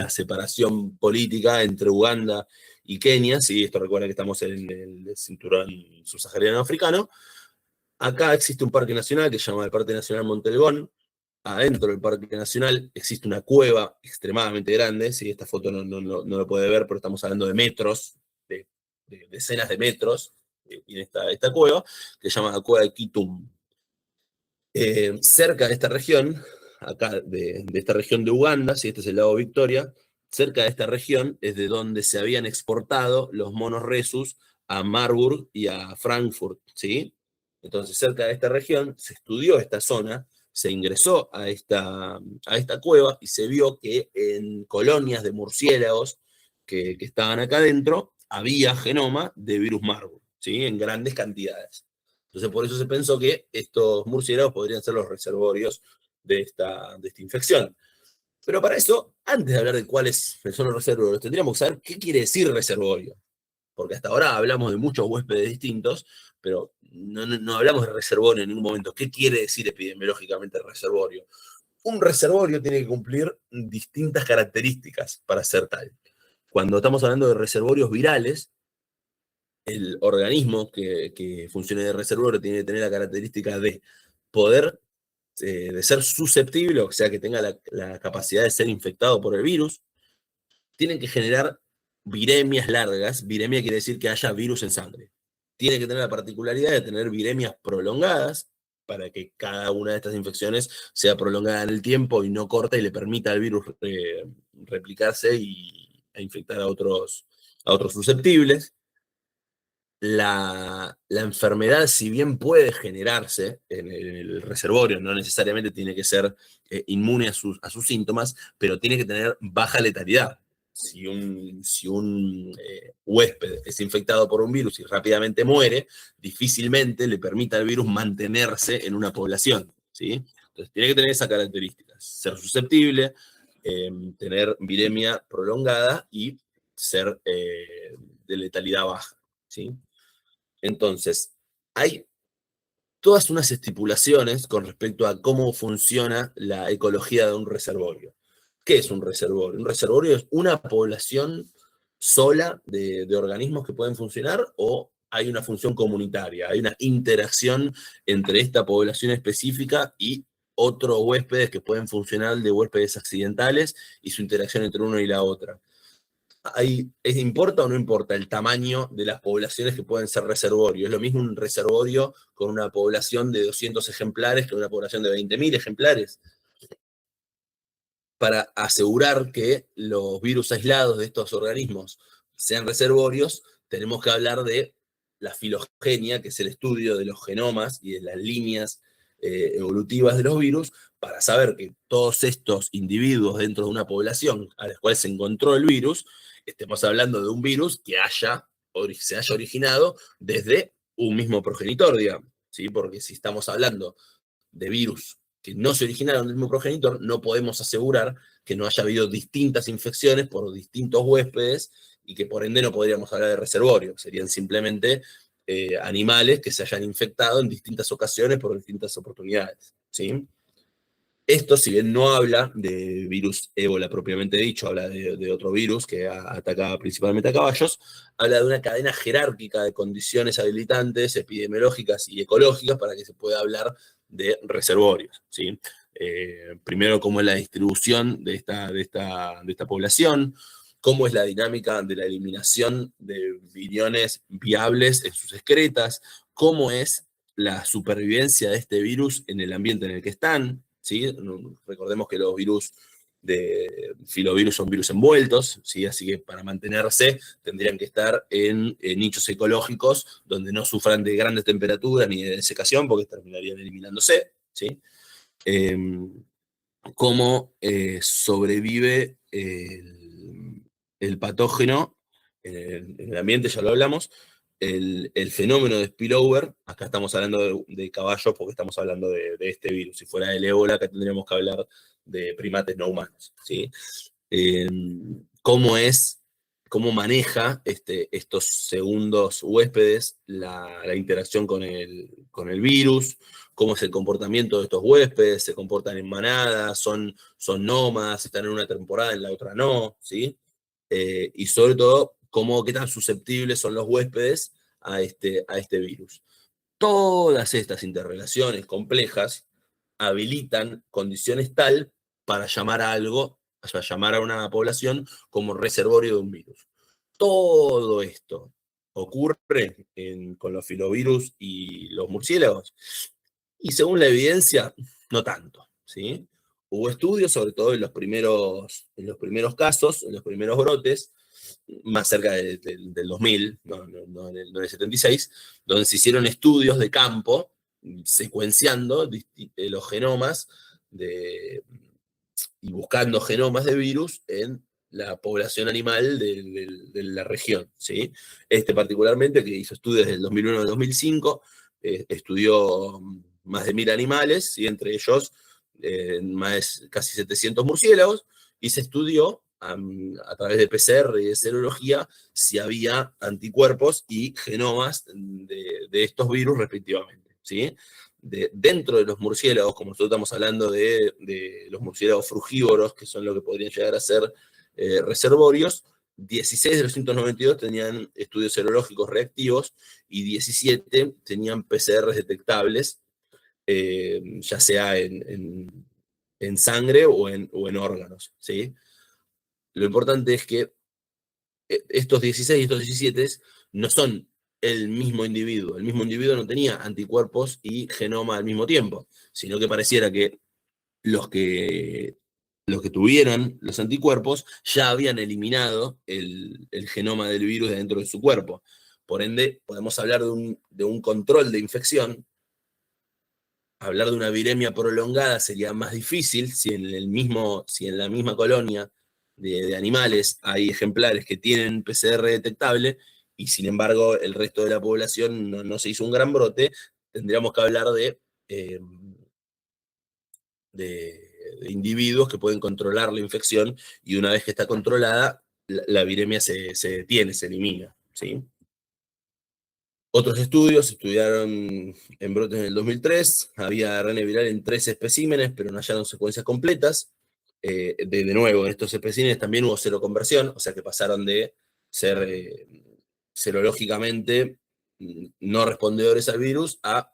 A: separación política entre Uganda y Kenia, ¿sí? Esto recuerda que estamos en el cinturón subsahariano africano, acá existe un parque nacional que se llama el Parque Nacional Montelbón. Adentro del Parque Nacional existe una cueva extremadamente grande, ¿sí? Esta foto no lo puede ver, pero estamos hablando de metros, de decenas de metros, en esta cueva, que se llama la Cueva de Kitum. Cerca de esta región, acá de esta región de Uganda, si este es el lago Victoria, cerca de esta región es de donde se habían exportado los monos rhesus a Marburg y a Frankfurt, ¿sí? Entonces, cerca de esta región se estudió esta zona, se ingresó a esta cueva y se vio que en colonias de murciélagos que estaban acá adentro, había genoma de virus Marburg, ¿sí? En grandes cantidades. Entonces, por eso se pensó que estos murciélagos podrían ser los reservorios de esta infección. Pero para eso, antes de hablar de cuáles son los reservorios, tendríamos que saber qué quiere decir reservorio. Porque hasta ahora hablamos de muchos huéspedes distintos, pero no hablamos de reservorio en ningún momento. ¿Qué quiere decir epidemiológicamente reservorio? Un reservorio tiene que cumplir distintas características para ser tal. Cuando estamos hablando de reservorios virales, el organismo que funcione de reservorio tiene que tener la característica de poder, de ser susceptible, o sea, que tenga la capacidad de ser infectado por el virus. Tienen que generar viremias largas. Viremia quiere decir que haya virus en sangre. Tiene que tener la particularidad de tener viremias prolongadas para que cada una de estas infecciones sea prolongada en el tiempo y no corta y le permita al virus replicarse e infectar a otros susceptibles. La enfermedad, si bien puede generarse en el reservorio, no necesariamente tiene que ser inmune a sus síntomas, pero tiene que tener baja letalidad. Si un huésped es infectado por un virus y rápidamente muere, difícilmente le permita al virus mantenerse en una población, ¿sí? Entonces tiene que tener esas características, ser susceptible, tener viremia prolongada y ser de letalidad baja, ¿sí? Entonces, hay todas unas estipulaciones con respecto a cómo funciona la ecología de un reservorio. ¿Qué es un reservorio? Un reservorio es una población sola de organismos que pueden funcionar, o hay una función comunitaria, hay una interacción entre esta población específica y otros huéspedes que pueden funcionar de huéspedes accidentales y su interacción entre uno y la otra. ¿Importa o no importa el tamaño de las poblaciones que pueden ser reservorios? Es lo mismo un reservorio con una población de 200 ejemplares que una población de 20.000 ejemplares. Para asegurar que los virus aislados de estos organismos sean reservorios, tenemos que hablar de la filogenia, que es el estudio de los genomas y de las líneas evolutivas de los virus, para saber que todos estos individuos dentro de una población a la cual se encontró el virus, estemos hablando de un virus que se haya originado desde un mismo progenitor, digamos, ¿sí? Porque si estamos hablando de virus que no se originaron del mismo progenitor, no podemos asegurar que no haya habido distintas infecciones por distintos huéspedes y que por ende no podríamos hablar de reservorio. Serían simplemente animales que se hayan infectado en distintas ocasiones por distintas oportunidades, ¿sí? Esto, si bien no habla de virus ébola propiamente dicho, habla de otro virus que ataca principalmente a caballos, habla de una cadena jerárquica de condiciones habilitantes, epidemiológicas y ecológicas para que se pueda hablar de reservorios, ¿sí? Primero, cómo es la distribución de esta población, cómo es la dinámica de la eliminación de viriones viables en sus excretas, cómo es la supervivencia de este virus en el ambiente en el que están, ¿sí? Recordemos que los virus de filovirus son virus envueltos, ¿sí? Así que para mantenerse tendrían que estar en nichos ecológicos donde no sufran de grandes temperaturas ni de desecación, porque terminarían eliminándose, ¿sí? Eh, cómo sobrevive el patógeno en el ambiente, ya lo hablamos. El fenómeno de spillover, acá estamos hablando de caballos porque estamos hablando de este virus. Si fuera el ébola, acá tendríamos que hablar de primates no humanos, ¿sí? Eh, cómo cómo maneja estos segundos huéspedes la interacción con el virus, cómo es el comportamiento de estos huéspedes, se comportan en manadas, son nómadas, están en una temporada, en la otra no, ¿sí? Y sobre todo, qué tan susceptibles son los huéspedes a este virus. Todas estas interrelaciones complejas habilitan condiciones tal para llamar a algo, o sea, llamar a una población como reservorio de un virus. Todo esto ocurre con los filovirus y los murciélagos. Y según la evidencia, no tanto, ¿sí? Hubo estudios, sobre todo en los primeros casos, en los primeros brotes, más cerca del 2000, no en el 76, donde se hicieron estudios de campo secuenciando los genomas y buscando genomas de virus en la población animal de la región, ¿sí? Particularmente, que hizo estudios desde el 2001 al 2005, estudió más de 1000 animales, y entre ellos casi 700 murciélagos, y se estudió a través de PCR y de serología si había anticuerpos y genomas de estos virus respectivamente, ¿sí? Dentro de los murciélagos, como nosotros estamos hablando de los murciélagos frugívoros, que son lo que podrían llegar a ser reservorios, 16 de los 192 tenían estudios serológicos reactivos y 17 tenían PCRs detectables, ya sea en sangre o en órganos, ¿sí? Lo importante es que estos 16 y estos 17 no son el mismo individuo. El mismo individuo no tenía anticuerpos y genoma al mismo tiempo, sino que pareciera que los que, los que tuvieran los anticuerpos ya habían eliminado el genoma del virus de dentro de su cuerpo. Por ende, podemos hablar de un control de infección. Hablar de una viremia prolongada sería más difícil si en la misma colonia de animales hay ejemplares que tienen PCR detectable y sin embargo el resto de la población no se hizo un gran brote. Tendríamos que hablar eh, de individuos que pueden controlar la infección, y una vez que está controlada, la viremia se detiene, se elimina, ¿sí? Otros estudios estudiaron en brotes en el 2003, había ARN viral en 3 especímenes, pero no hallaron secuencias completas. De nuevo, en estos especímenes también hubo seroconversión, o sea que pasaron de ser serológicamente no respondedores al virus a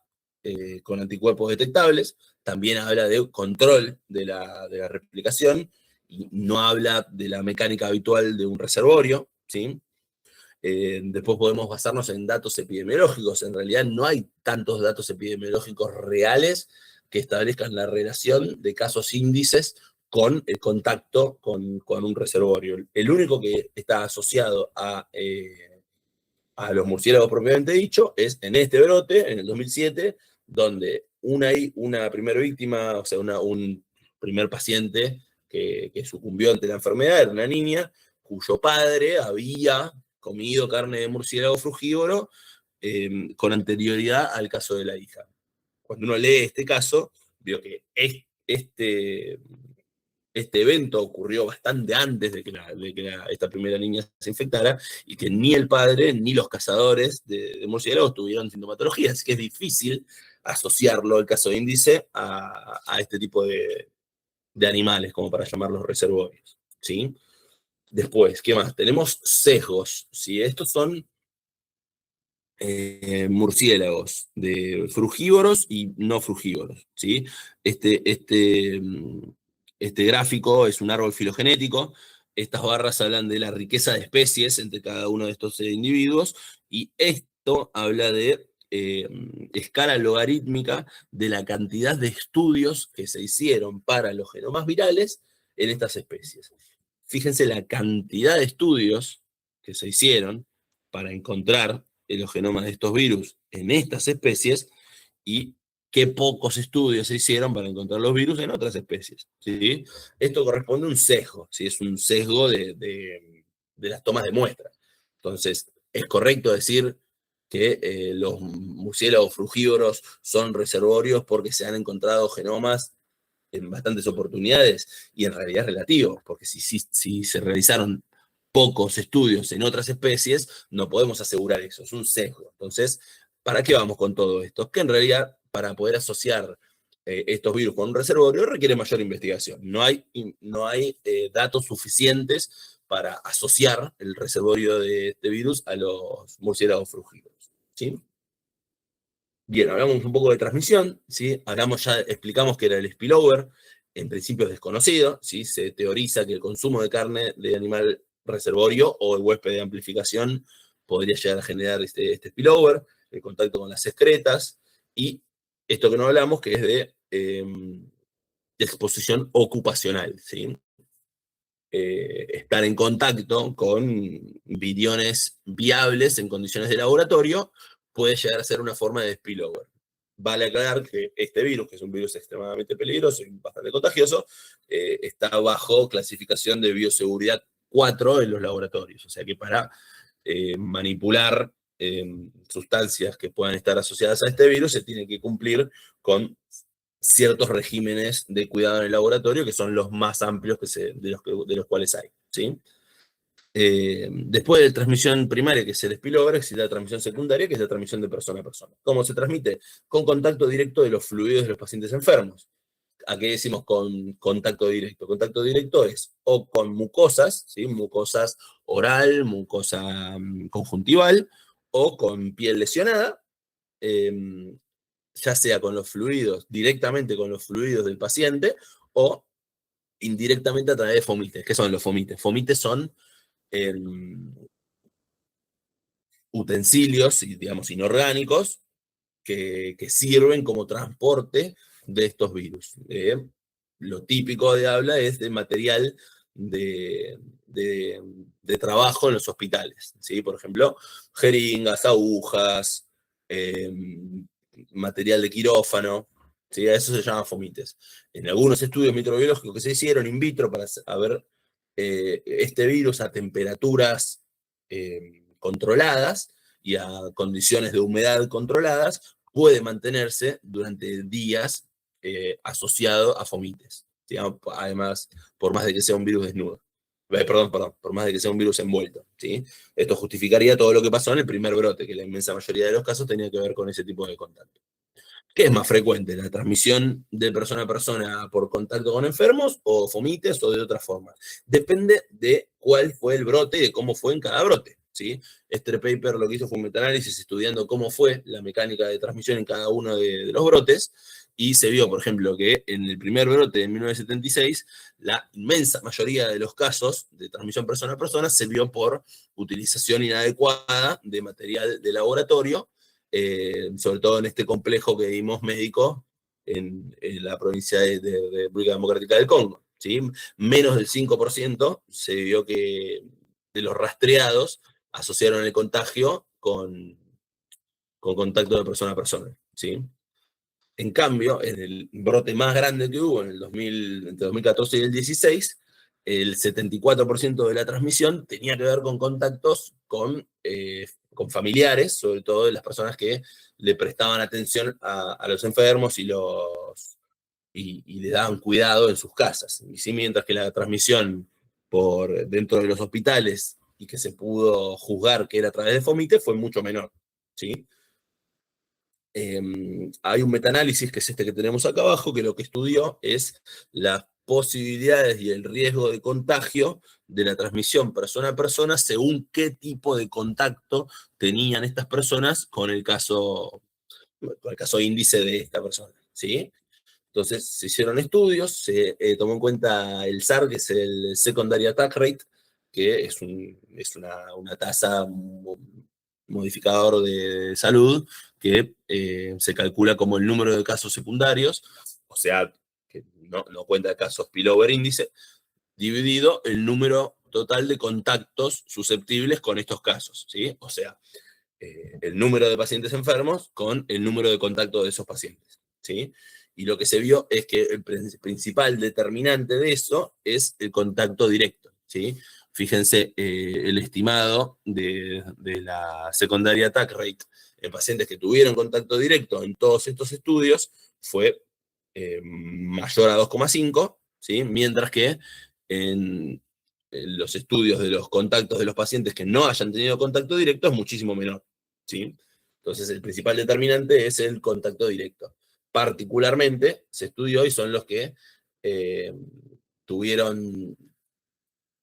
A: con anticuerpos detectables. También habla de control de la replicación, y no habla de la mecánica habitual de un reservorio, ¿sí? Después podemos basarnos en datos epidemiológicos. En realidad no hay tantos datos epidemiológicos reales que establezcan la relación de casos índices con el contacto con un reservorio. El único que está asociado a los murciélagos propiamente dicho es en este brote, en el 2007, donde una primera víctima, o sea, un primer paciente que sucumbió ante la enfermedad, era una niña cuyo padre había comido carne de murciélago frugívoro con anterioridad al caso de la hija. Cuando uno lee este caso, veo que este evento ocurrió bastante antes de que esta primera niña se infectara, y que ni el padre ni los cazadores de murciélagos tuvieron sintomatología, así que es difícil asociarlo, el caso de índice, a este tipo de animales, como para llamarlos reservorios, ¿sí? Después, ¿qué más? Tenemos sesgos, ¿sí? Estos son murciélagos de frugívoros y no frugívoros, ¿sí? Este, este, mm, este gráfico es un árbol filogenético. Estas barras hablan de la riqueza de especies entre cada uno de estos individuos, y esto habla de escala logarítmica de la cantidad de estudios que se hicieron para los genomas virales en estas especies. Fíjense la cantidad de estudios que se hicieron para encontrar los genomas de estos virus en estas especies, y qué pocos estudios se hicieron para encontrar los virus en otras especies, ¿sí? Esto corresponde a un sesgo, ¿sí? Es un sesgo de las tomas de muestra. Entonces, es correcto decir que los murciélagos frugívoros son reservorios porque se han encontrado genomas en bastantes oportunidades, y en realidad es relativo, porque si se realizaron pocos estudios en otras especies, no podemos asegurar eso, es un sesgo. Entonces, ¿para qué vamos con todo esto? Que en realidad, para poder asociar estos virus con un reservorio, requiere mayor investigación. No hay datos suficientes para asociar el reservorio de este virus a los murciélagos frugívoros, ¿sí? Bien, hablamos un poco de transmisión, ¿sí? Explicamos que era el spillover, en principio es desconocido, ¿sí? Se teoriza que el consumo de carne de animal reservorio o el huésped de amplificación podría llegar a generar este spillover, el contacto con las excretas, y esto que no hablamos, que es de exposición ocupacional, ¿sí? Estar en contacto con viriones viables en condiciones de laboratorio puede llegar a ser una forma de spillover. Vale aclarar que este virus, que es un virus extremadamente peligroso y bastante contagioso, está bajo clasificación de bioseguridad 4 en los laboratorios. O sea que para manipular sustancias que puedan estar asociadas a este virus se tiene que cumplir con ciertos regímenes de cuidado en el laboratorio que son los más amplios de los cuales hay, ¿sí? Después de la transmisión primaria, que es el spillover, existe la transmisión secundaria, que es la transmisión de persona a persona. ¿Cómo se transmite? Con contacto directo de los fluidos de los pacientes enfermos. ¿A qué decimos con contacto directo? Contacto directo es o con mucosas, ¿sí? Mucosas oral, mucosa conjuntival, o con piel lesionada, ya sea con los fluidos, directamente con los fluidos del paciente, o indirectamente a través de fomites. ¿Qué son los fomites? Fomites son utensilios, digamos, inorgánicos que sirven como transporte de estos virus. Lo típico de habla es de material de trabajo en los hospitales, ¿sí? Por ejemplo, jeringas, agujas, eh, material de quirófano, ¿sí? A eso se llama fomites. En algunos estudios microbiológicos que se hicieron in vitro para ver este virus a temperaturas controladas y a condiciones de humedad controladas, puede mantenerse durante días asociado a fomites. Digamos, además, por más de que sea un virus desnudo. Perdón, por más de que sea un virus envuelto. ¿Sí? Esto justificaría todo lo que pasó en el primer brote, que la inmensa mayoría de los casos tenía que ver con ese tipo de contacto. ¿Qué es más frecuente? ¿La transmisión de persona a persona por contacto con enfermos o fomites o de otra forma? Depende de cuál fue el brote y de cómo fue en cada brote. ¿Sí? Este paper lo que hizo fue un metaanálisis estudiando cómo fue la mecánica de transmisión en cada uno de los brotes y se vio, por ejemplo, que en el primer brote de 1976 la inmensa mayoría de los casos de transmisión persona a persona se vio por utilización inadecuada de material de laboratorio, sobre todo en este complejo que vimos médico en la provincia de República Democrática del Congo. ¿Sí? Menos del 5% se vio que de los rastreados asociaron el contagio con contacto de persona a persona. ¿Sí? En cambio, en el brote más grande que hubo en el 2000, entre 2014 y el 16, el 74% de la transmisión tenía que ver con contactos con familiares, sobre todo de las personas que le prestaban atención a los enfermos y le daban cuidado en sus casas. Y sí, mientras que la transmisión por dentro de los hospitales y que se pudo juzgar que era a través de fomite fue mucho menor. ¿Sí? Hay un metaanálisis, que es este que tenemos acá abajo, que lo que estudió es las posibilidades y el riesgo de contagio de la transmisión persona a persona según qué tipo de contacto tenían estas personas con el caso índice de esta persona. ¿Sí? Entonces se hicieron estudios, se tomó en cuenta el SAR, que es el Secondary Attack Rate, que es una tasa modificador de salud que se calcula como el número de casos secundarios, o sea, que no cuenta casos spillover índice, dividido el número total de contactos susceptibles con estos casos, ¿sí? O sea, el número de pacientes enfermos con el número de contactos de esos pacientes, ¿sí? Y lo que se vio es que el principal determinante de eso es el contacto directo, ¿sí? Fíjense, el estimado de la secondary attack rate en pacientes que tuvieron contacto directo en todos estos estudios fue mayor a 2,5, ¿sí? Mientras que en los estudios de los contactos de los pacientes que no hayan tenido contacto directo es muchísimo menor. ¿Sí? Entonces, el principal determinante es el contacto directo. Particularmente, se estudió y son los que eh, tuvieron,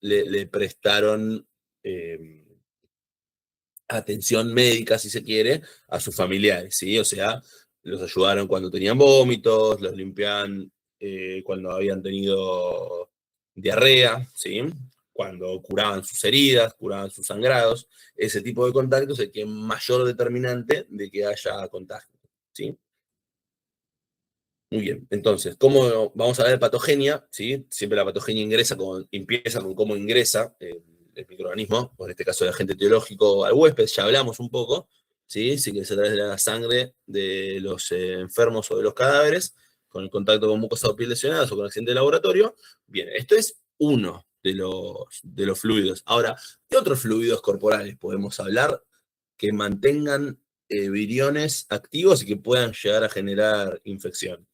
A: le prestaron atención médica, si se quiere, a sus familiares, ¿sí? O sea, los ayudaron cuando tenían vómitos, los limpiaban cuando habían tenido diarrea, ¿sí? Cuando curaban sus heridas, curaban sus sangrados. Ese tipo de contacto es el que es mayor determinante de que haya contagio, ¿sí? Muy bien, entonces, ¿cómo vamos a ver patogenia? ¿Sí? Siempre la patogenia empieza con cómo ingresa el microorganismo, o en este caso el agente etiológico al huésped, ya hablamos un poco, ¿sí? Si que es a través de la sangre de los enfermos o de los cadáveres, con el contacto con mucosas o piel lesionadas o con accidente de laboratorio. Bien, esto es uno de los fluidos. Ahora, ¿qué otros fluidos corporales podemos hablar que mantengan viriones activos y que puedan llegar a generar infección?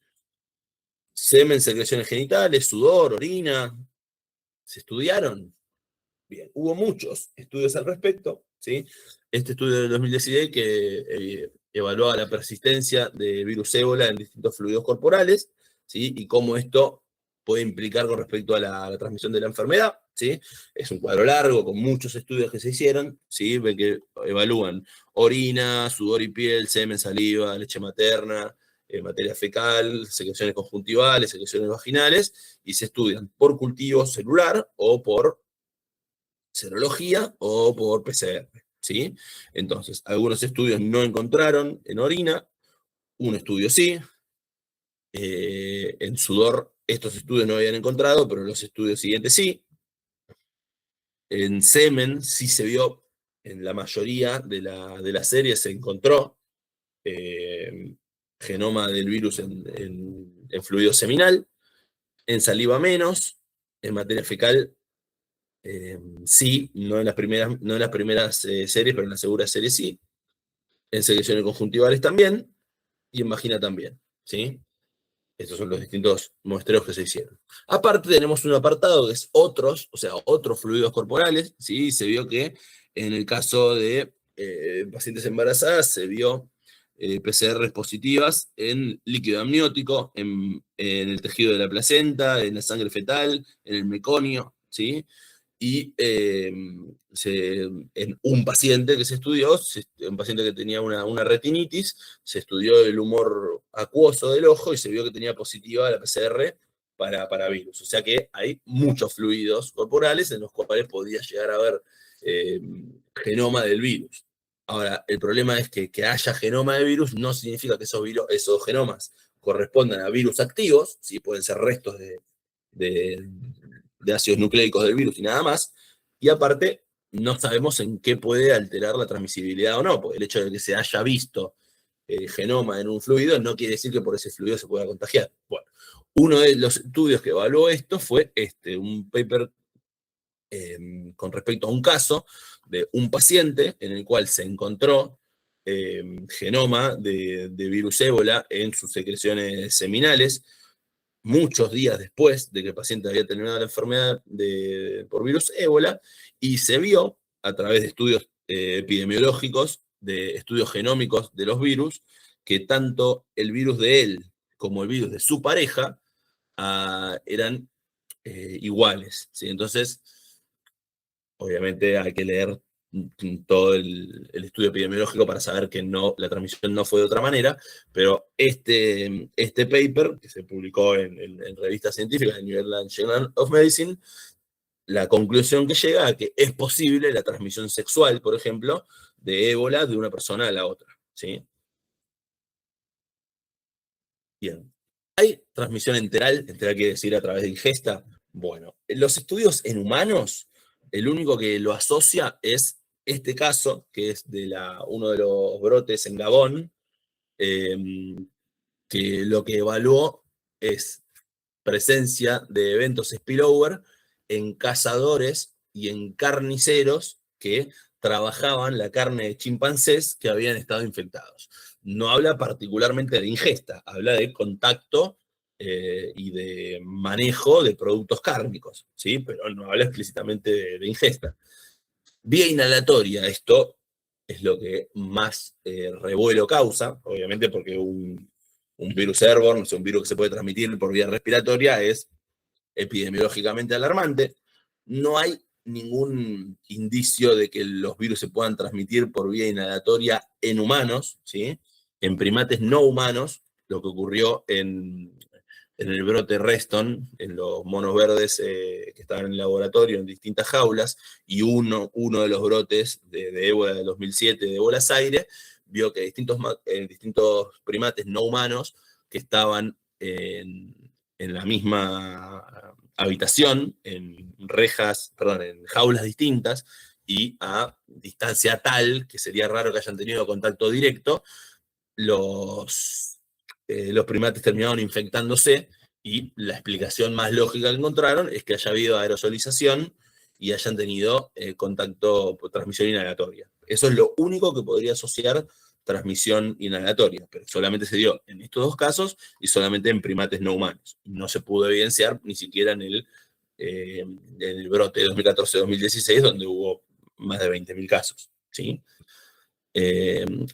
A: Semen, secreciones genitales, sudor, orina. ¿Se estudiaron? Bien, hubo muchos estudios al respecto, ¿sí? Este estudio del 2016 que evaluaba la persistencia de virus ébola en distintos fluidos corporales, ¿sí? Y cómo esto puede implicar con respecto a la transmisión de la enfermedad, ¿sí? Es un cuadro largo con muchos estudios que se hicieron, ¿sí? Ven que evalúan orina, sudor y piel, semen, saliva, leche materna, materia fecal, secreciones conjuntivales, secreciones vaginales, y se estudian por cultivo celular o por serología o por PCR, ¿sí? Entonces, algunos estudios no encontraron en orina, un estudio sí, en sudor estos estudios no habían encontrado, pero los estudios siguientes sí. En semen sí se vio, en la mayoría de la serie se encontró genoma del virus en fluido seminal, en saliva menos, en materia fecal sí, no en las primeras series, pero en la segunda serie sí. En secreciones conjuntivales también, y en vagina también, ¿sí? Estos son los distintos muestreos que se hicieron. Aparte tenemos un apartado que es otros, o sea, otros fluidos corporales, ¿sí? Se vio que en el caso de pacientes embarazadas se vio PCR positivas en líquido amniótico, en el tejido de la placenta, en la sangre fetal, en el meconio, ¿sí? Y en un paciente que se estudió, un paciente que tenía una retinitis, se estudió el humor acuoso del ojo y se vio que tenía positiva la PCR para virus. O sea que hay muchos fluidos corporales en los cuales podría llegar a haber eh, genoma del virus. Ahora, el problema es que haya genoma de virus no significa que esos genomas correspondan a virus activos, ¿sí? Pueden ser restos de, de ácidos nucleicos del virus y nada más. Y aparte, no sabemos en qué puede alterar la transmisibilidad o no, porque el hecho de que se haya visto genoma en un fluido no quiere decir que por ese fluido se pueda contagiar. Bueno, uno de los estudios que evaluó esto fue un paper con respecto a un caso de un paciente en el cual se encontró genoma de virus ébola en sus secreciones seminales, muchos días después de que el paciente había terminado la enfermedad por virus ébola, y se vio a través de estudios epidemiológicos, de estudios genómicos de los virus, que tanto el virus de él como el virus de su pareja eran iguales, ¿sí? Entonces, obviamente hay que leer todo el estudio epidemiológico para saber que no, la transmisión no fue de otra manera, pero este paper, que se publicó en revistas científicas, en New England Journal of Medicine, la conclusión que llega a que es posible la transmisión sexual, por ejemplo, de ébola de una persona a la otra, ¿sí? Bien. ¿Hay transmisión enteral? Enteral quiere decir a través de ingesta. Bueno, en los estudios en humanos, el único que lo asocia es este caso, que es uno de los brotes en Gabón, eh, que lo que evaluó es presencia de eventos spillover en cazadores y en carniceros que trabajaban la carne de chimpancés que habían estado infectados. No habla particularmente de ingesta, habla de contacto y de manejo de productos cárnicos, ¿sí? Pero no habla explícitamente de ingesta. Vía inhalatoria, esto es lo que más revuelo causa, obviamente porque un virus airborne, o sea, un virus que se puede transmitir por vía respiratoria, es epidemiológicamente alarmante. No hay ningún indicio de que los virus se puedan transmitir por vía inhalatoria en humanos, ¿sí? En primates no humanos, lo que ocurrió en el brote Reston, en los monos verdes que estaban en el laboratorio en distintas jaulas, y uno de los brotes de ébola de 2007 de Buenos Aires, vio que distintos primates no humanos que estaban en la misma habitación, en jaulas distintas y a distancia tal que sería raro que hayan tenido contacto directo, los primates terminaron infectándose Y la explicación más lógica que encontraron es que haya habido aerosolización y hayan tenido contacto, transmisión inhalatoria. Eso es lo único que podría asociar transmisión inhalatoria, pero solamente se dio en estos dos casos y solamente en primates no humanos. No se pudo evidenciar ni siquiera en el brote de 2014-2016, donde hubo más de 20.000 casos. ¿Sí?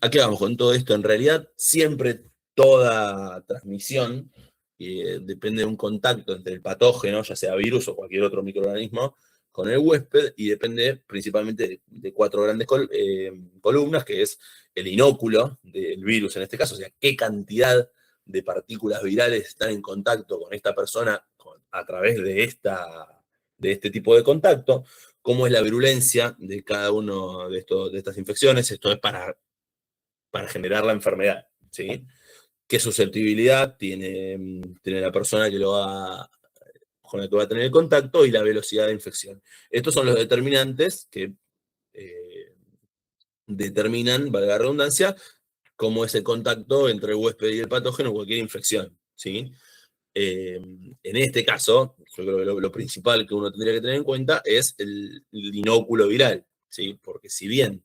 A: ¿A qué vamos con todo esto? En realidad, siempre toda transmisión depende de un contacto entre el patógeno, ya sea virus o cualquier otro microorganismo, con el huésped, y depende principalmente de cuatro grandes columnas, que es el inóculo del virus en este caso, o sea, qué cantidad de partículas virales están en contacto con esta persona a través de este tipo de contacto, cómo es la virulencia de cada uno de estas infecciones. Esto es para generar la enfermedad, ¿sí? ¿Qué susceptibilidad tiene la persona con la que va a tener el contacto y la velocidad de infección? Estos son los determinantes que determinan, valga la redundancia, cómo es el contacto entre el huésped y el patógeno o cualquier infección, ¿sí? En este caso, yo creo que lo principal que uno tendría que tener en cuenta es el inóculo viral, ¿sí? Porque si bien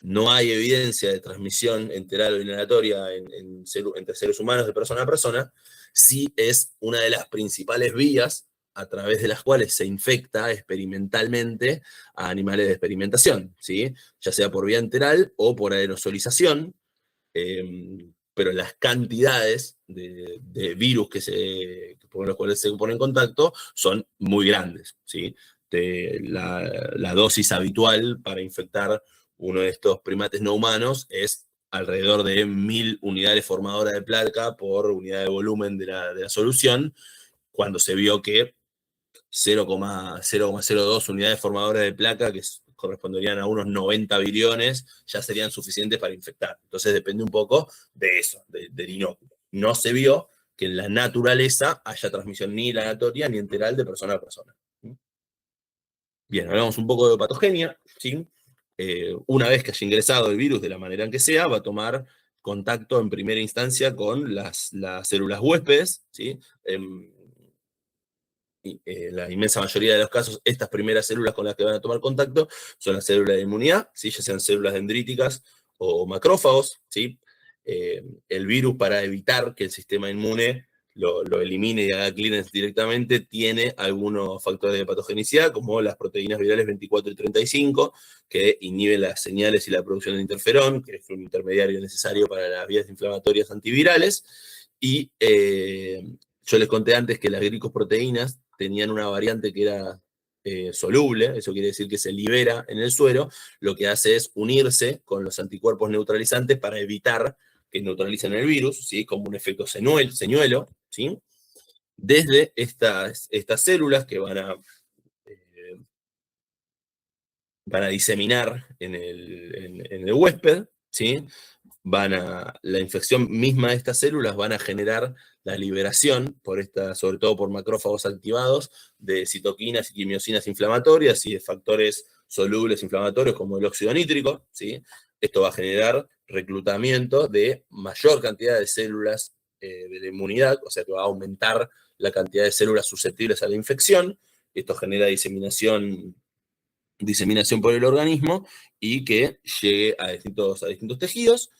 A: no hay evidencia de transmisión enteral o inhalatoria entre seres humanos de persona a persona, sí es una de las principales vías a través de las cuales se infecta experimentalmente a animales de experimentación, ¿sí? Ya sea por vía enteral o por aerosolización, pero las cantidades de virus con los cuales se pone en contacto son muy grandes, ¿sí? La dosis habitual para infectar uno de estos primates no humanos es alrededor de 1.000 unidades formadoras de placa por unidad de volumen de la solución, cuando se vio que 0,02 unidades formadoras de placa, que corresponderían a unos 90 billones, ya serían suficientes para infectar. Entonces depende un poco de eso, del inóculo. No se vio que en la naturaleza haya transmisión ni inhalatoria ni enteral de persona a persona. Bien, hablamos un poco de patogenia, ¿sí? Una vez que haya ingresado el virus de la manera en que sea, va a tomar contacto en primera instancia con las células huéspedes, ¿sí? La inmensa mayoría de los casos, estas primeras células con las que van a tomar contacto son las células de inmunidad, ¿sí? Ya sean células dendríticas o macrófagos, ¿sí? El virus, para evitar que el sistema inmune lo elimine y haga clearance directamente, tiene algunos factores de patogenicidad, como las proteínas virales 24 y 35, que inhiben las señales y la producción de interferón, que es un intermediario necesario para las vías inflamatorias antivirales. Y yo les conté antes que las glicoproteínas tenían una variante que era soluble, eso quiere decir que se libera en el suero, lo que hace es unirse con los anticuerpos neutralizantes para evitar que neutralicen el virus, ¿sí? Como un efecto señuelo, ¿sí? Desde estas células que van a diseminar en el huésped, ¿sí? La infección misma de estas células van a generar la liberación, sobre todo por macrófagos activados, de citoquinas y quimiosinas inflamatorias y de factores solubles inflamatorios como el óxido nítrico, ¿sí? Esto va a generar reclutamiento de mayor cantidad de células de la inmunidad, o sea que va a aumentar la cantidad de células susceptibles a la infección. Esto genera diseminación por el organismo y que llegue a distintos tejidos.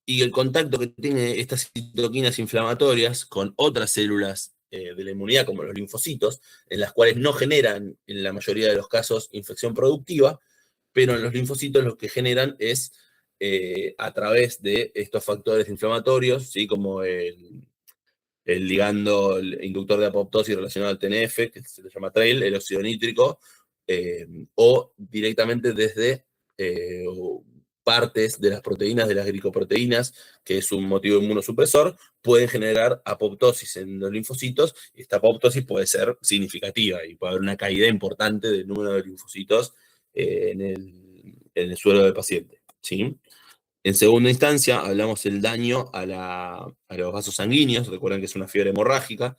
A: Y el contacto que tiene estas citoquinas inflamatorias con otras células de la inmunidad, como los linfocitos, en las cuales no generan, en la mayoría de los casos, infección productiva, pero en los linfocitos lo que generan es, a través de estos factores inflamatorios, ¿sí? Como el ligando, el inductor de apoptosis relacionado al TNF, que se le llama TRAIL, el óxido nítrico, o directamente desde partes de las proteínas, de las glicoproteínas, que es un motivo inmunosupresor, pueden generar apoptosis en los linfocitos, y esta apoptosis puede ser significativa, y puede haber una caída importante del número de linfocitos en el suelo del paciente, ¿sí? En segunda instancia, hablamos del daño a los vasos sanguíneos. Recuerden que es una fiebre hemorrágica.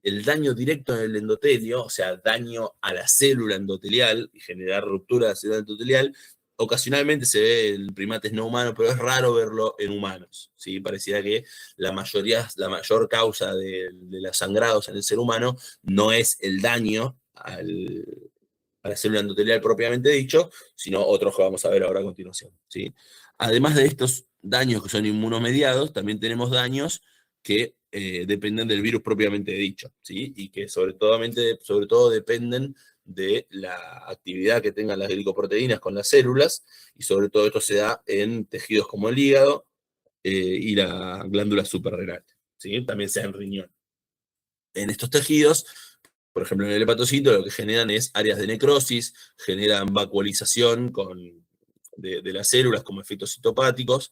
A: El daño directo en el endotelio, o sea, daño a la célula endotelial y generar ruptura de la célula endotelial, ocasionalmente se ve en primates no humanos, pero es raro verlo en humanos, ¿sí? Pareciera que la mayor causa de los sangrados en el ser humano no es el daño a la célula endotelial propiamente dicho, sino otros que vamos a ver ahora a continuación, ¿sí? Además de estos daños que son inmunomediados, también tenemos daños que dependen del virus propiamente dicho, ¿sí? Y que sobre todo dependen de la actividad que tengan las glicoproteínas con las células, y sobre todo esto se da en tejidos como el hígado y la glándula suprarrenal, ¿sí? También se da en riñón. En estos tejidos, por ejemplo, en el hepatocito, lo que generan es áreas de necrosis, generan vacuolización de las células como efectos citopáticos,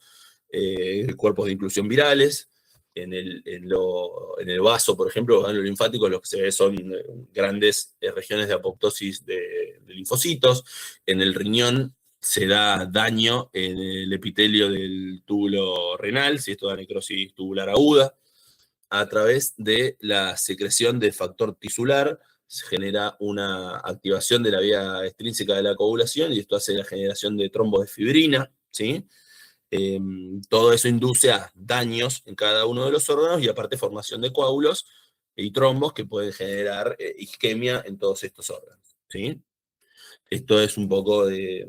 A: cuerpos de inclusión virales. En el vaso, por ejemplo, en los linfáticos, lo que se ve son grandes regiones de apoptosis de linfocitos. En el riñón se da daño en el epitelio del túbulo renal, si esto da necrosis tubular aguda. A través de la secreción de factor tisular, se genera una activación de la vía extrínseca de la coagulación y esto hace la generación de trombos de fibrina, ¿sí? Todo eso induce a daños en cada uno de los órganos y aparte formación de coágulos y trombos que pueden generar isquemia en todos estos órganos, ¿sí? Esto es un poco de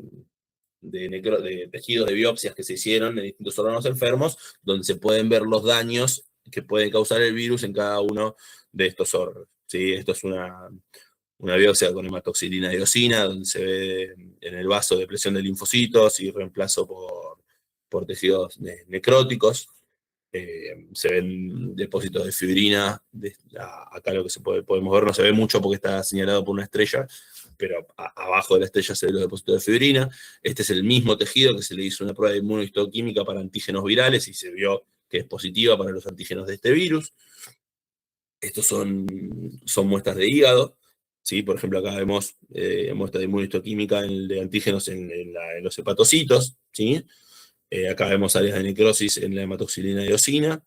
A: tejidos de biopsias que se hicieron en distintos órganos enfermos, donde se pueden ver los daños que puede causar el virus en cada uno de estos órganos, ¿sí? Esto es una biopsia con hematoxilina y eosina, donde se ve en el vaso depresión de linfocitos y reemplazo por tejidos necróticos. Se ven depósitos de fibrina. Acá lo que podemos ver no se ve mucho porque está señalado por una estrella, pero abajo de la estrella se ven los depósitos de fibrina. Este es el mismo tejido que se le hizo una prueba de inmunohistoquímica para antígenos virales y se vio que es positiva para los antígenos de este virus. Estos son muestras de hígado, ¿sí? Por ejemplo, acá vemos muestras de inmunohistoquímica de antígenos en los hepatocitos, ¿sí? Acá vemos áreas de necrosis en la hematoxilina y eosina.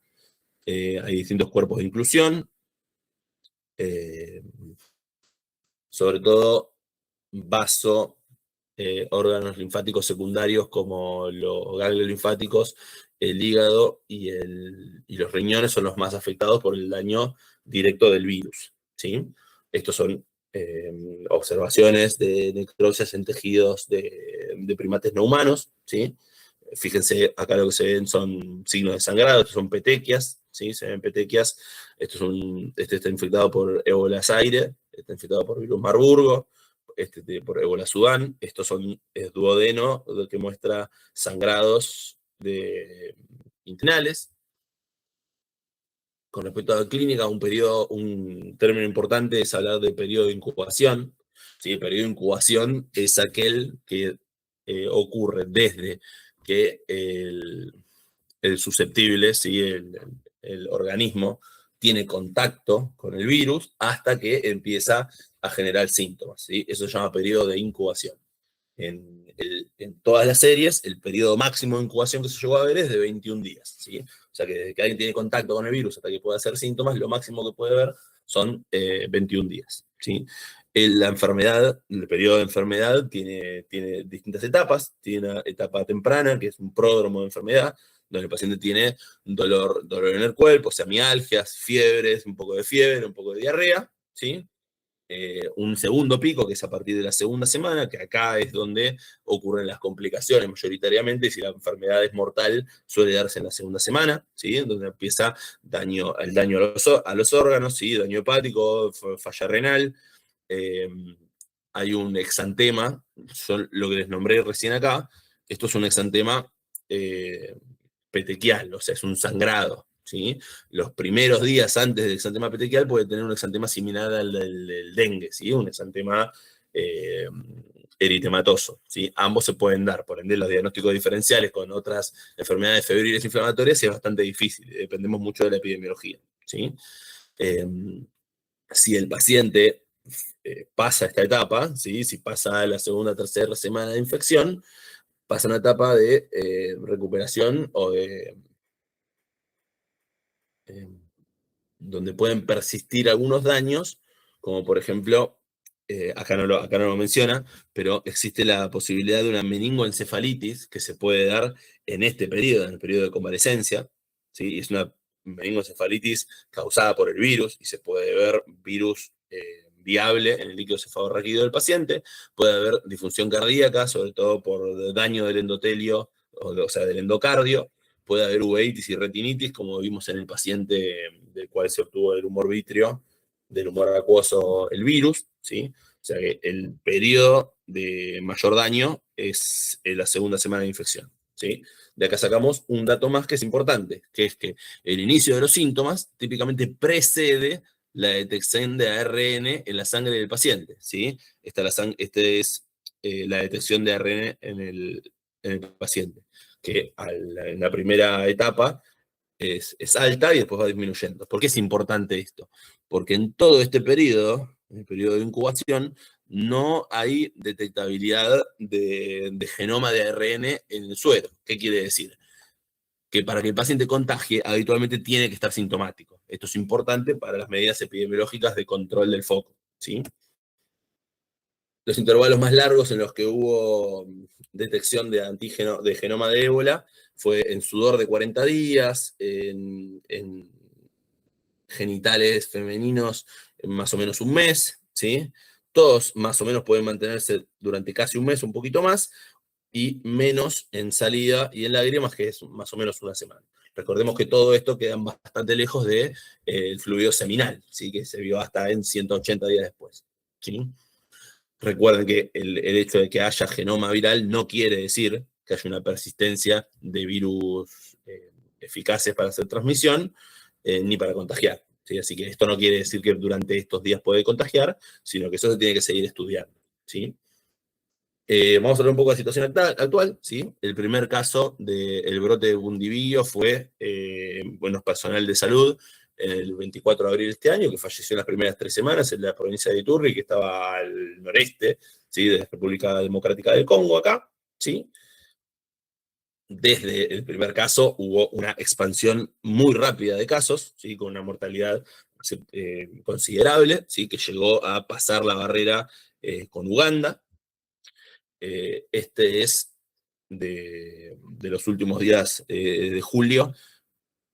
A: Hay distintos cuerpos de inclusión. Eh, Sobre todo vaso, órganos linfáticos secundarios como los ganglios linfáticos, el hígado y los riñones son los más afectados por el daño directo del virus, ¿sí? Estos son eh, observaciones de necrosis en tejidos de primates no humanos, ¿sí? Fíjense, acá lo que se ven son signos de sangrado, estos son petequias, ¿sí? Se ven petequias, este está infectado por ébola zaire, está infectado por virus Marburgo, por ébola Sudán, estos son duodeno, que muestra sangrados intestinales. Con respecto a la clínica, un término importante es hablar de periodo de incubación. ¿Sí? El periodo de incubación es aquel que ocurre desde que el susceptible, ¿sí? El organismo, tiene contacto con el virus hasta que empieza a generar síntomas, ¿sí? Eso se llama periodo de incubación. En todas las series, el periodo máximo de incubación que se llegó a ver es de 21 días, ¿sí? O sea que desde que alguien tiene contacto con el virus hasta que pueda hacer síntomas, lo máximo que puede ver son 21 días, ¿sí? La enfermedad, el periodo de enfermedad tiene distintas etapas. Tiene una etapa temprana, que es un pródromo de enfermedad, donde el paciente tiene dolor en el cuerpo, o sea, mialgias, fiebres, un poco de fiebre, un poco de diarrea, ¿sí? Un segundo pico, que es a partir de la segunda semana, que acá es donde ocurren las complicaciones mayoritariamente. Si la enfermedad es mortal, suele darse en la segunda semana, ¿sí? Donde empieza el daño a los órganos, ¿sí? Daño hepático, falla renal. Eh, Hay un exantema, lo que les nombré recién acá. Esto es un exantema eh, petequial, o sea, es un sangrado, ¿sí? Los primeros días antes del exantema petequial puede tener un exantema similar al del dengue, ¿sí? Un exantema eh, eritematoso, ¿sí? Ambos se pueden dar, por ende los diagnósticos diferenciales con otras enfermedades febriles inflamatorias es bastante difícil, dependemos mucho de la epidemiología, ¿sí? Eh, si el paciente pasa esta etapa, ¿sí? Si pasa la segunda o tercera semana de infección, pasa una etapa de recuperación o de eh, donde pueden persistir algunos daños, como por ejemplo acá no lo menciona, pero existe la posibilidad de una meningoencefalitis que se puede dar en este periodo, en el periodo de convalecencia, ¿sí? Y es una meningoencefalitis causada por el virus y se puede ver virus viable en el líquido cefalorraquídeo del paciente. Puede haber disfunción cardíaca, sobre todo por daño del endotelio, o sea, del endocardio. Puede haber uveitis y retinitis, como vimos en el paciente del cual se obtuvo del humor vítreo, del humor acuoso, el virus, ¿sí? O sea que el periodo de mayor daño es la segunda semana de infección, ¿sí? De acá sacamos un dato más que es importante, que es que el inicio de los síntomas típicamente precede la detección de ARN en la sangre del paciente, ¿sí? Este es la detección de ARN en el paciente, que en la primera etapa es alta y después va disminuyendo. ¿Por qué es importante esto? Porque en todo este periodo, en el periodo de incubación, no hay detectabilidad de genoma de ARN en el suero. ¿Qué quiere decir? Que para que el paciente contagie, habitualmente tiene que estar sintomático. Esto es importante para las medidas epidemiológicas de control del foco, ¿sí? Los intervalos más largos en los que hubo detección de antígeno, de genoma de ébola, fue en sudor de 40 días, en genitales femeninos en más o menos un mes, ¿sí? Todos más o menos pueden mantenerse durante casi un mes, un poquito más, y menos en salida y en lágrimas, que es más o menos una semana. Recordemos que todo esto queda bastante lejos del fluido seminal, ¿sí? Que se vio hasta en 180 días después, ¿sí? Recuerden que el hecho de que haya genoma viral no quiere decir que haya una persistencia de virus eficaces para hacer transmisión ni para contagiar, ¿sí? Así que esto no quiere decir que durante estos días puede contagiar, sino que eso se tiene que seguir estudiando, ¿sí? Vamos a hablar un poco de la situación actual, ¿sí? El primer caso del brote de Bundibugyo fue, bueno, personal de salud, el 24 de abril de este año, que falleció en las primeras 3 semanas en la provincia de Iturri, que estaba al noreste, ¿sí? De la República Democrática del Congo acá, ¿sí? Desde el primer caso hubo una expansión muy rápida de casos, ¿sí? Con una mortalidad considerable, ¿sí? Que llegó a pasar la barrera con Uganda. Este es de los últimos días de julio.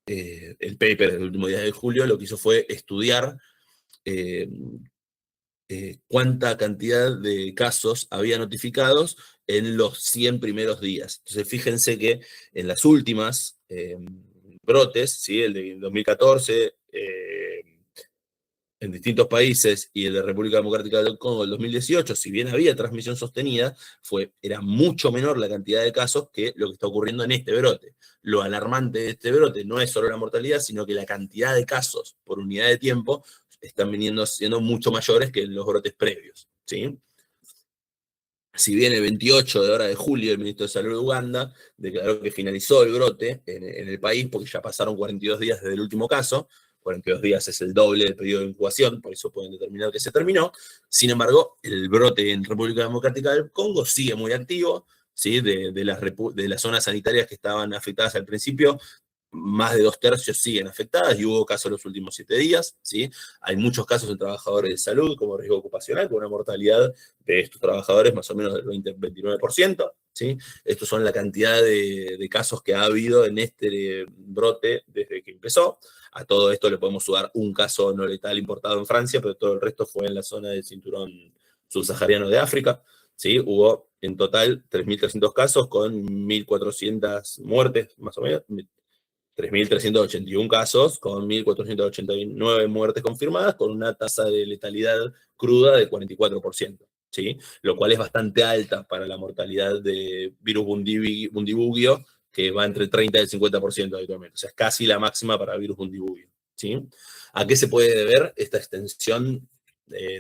A: El paper de los últimos días de julio lo que hizo fue estudiar eh, cuánta cantidad de casos había notificados en los 100 primeros días. Entonces, fíjense que en las últimas brotes, ¿sí? El de 2014, en distintos países y el de República Democrática del Congo del 2018, si bien había transmisión sostenida, era mucho menor la cantidad de casos que lo que está ocurriendo en este brote. Lo alarmante de este brote no es solo la mortalidad, sino que la cantidad de casos por unidad de tiempo están siendo mucho mayores que en los brotes previos, ¿sí? Si bien el 28 de hora de julio el ministro de Salud de Uganda declaró que finalizó el brote en el país porque ya pasaron 42 días desde el último caso, 42 días es el doble del periodo de incubación, por eso pueden determinar que se terminó. Sin embargo, el brote en República Democrática del Congo sigue muy activo, ¿sí? De las zonas sanitarias que estaban afectadas al principio, más de 2/3 siguen afectadas y hubo casos los últimos 7 días, ¿sí? Hay muchos casos de trabajadores de salud como riesgo ocupacional, con una mortalidad de estos trabajadores más o menos del 20-29%, ¿sí? Estos son la cantidad de casos que ha habido en este brote desde que empezó. A todo esto le podemos sumar un caso no letal importado en Francia, pero todo el resto fue en la zona del cinturón subsahariano de África, ¿sí? Hubo en total 3.300 casos con 1.400 muertes, más o menos, 3.381 casos, con 1.489 muertes confirmadas, con una tasa de letalidad cruda de 44%, ¿sí? Lo cual es bastante alta para la mortalidad de virus Bundibugyo, que va entre el 30 y el 50% habitualmente. O sea, es casi la máxima para virus Bundibugyo, ¿sí? ¿A qué se puede deber esta extensión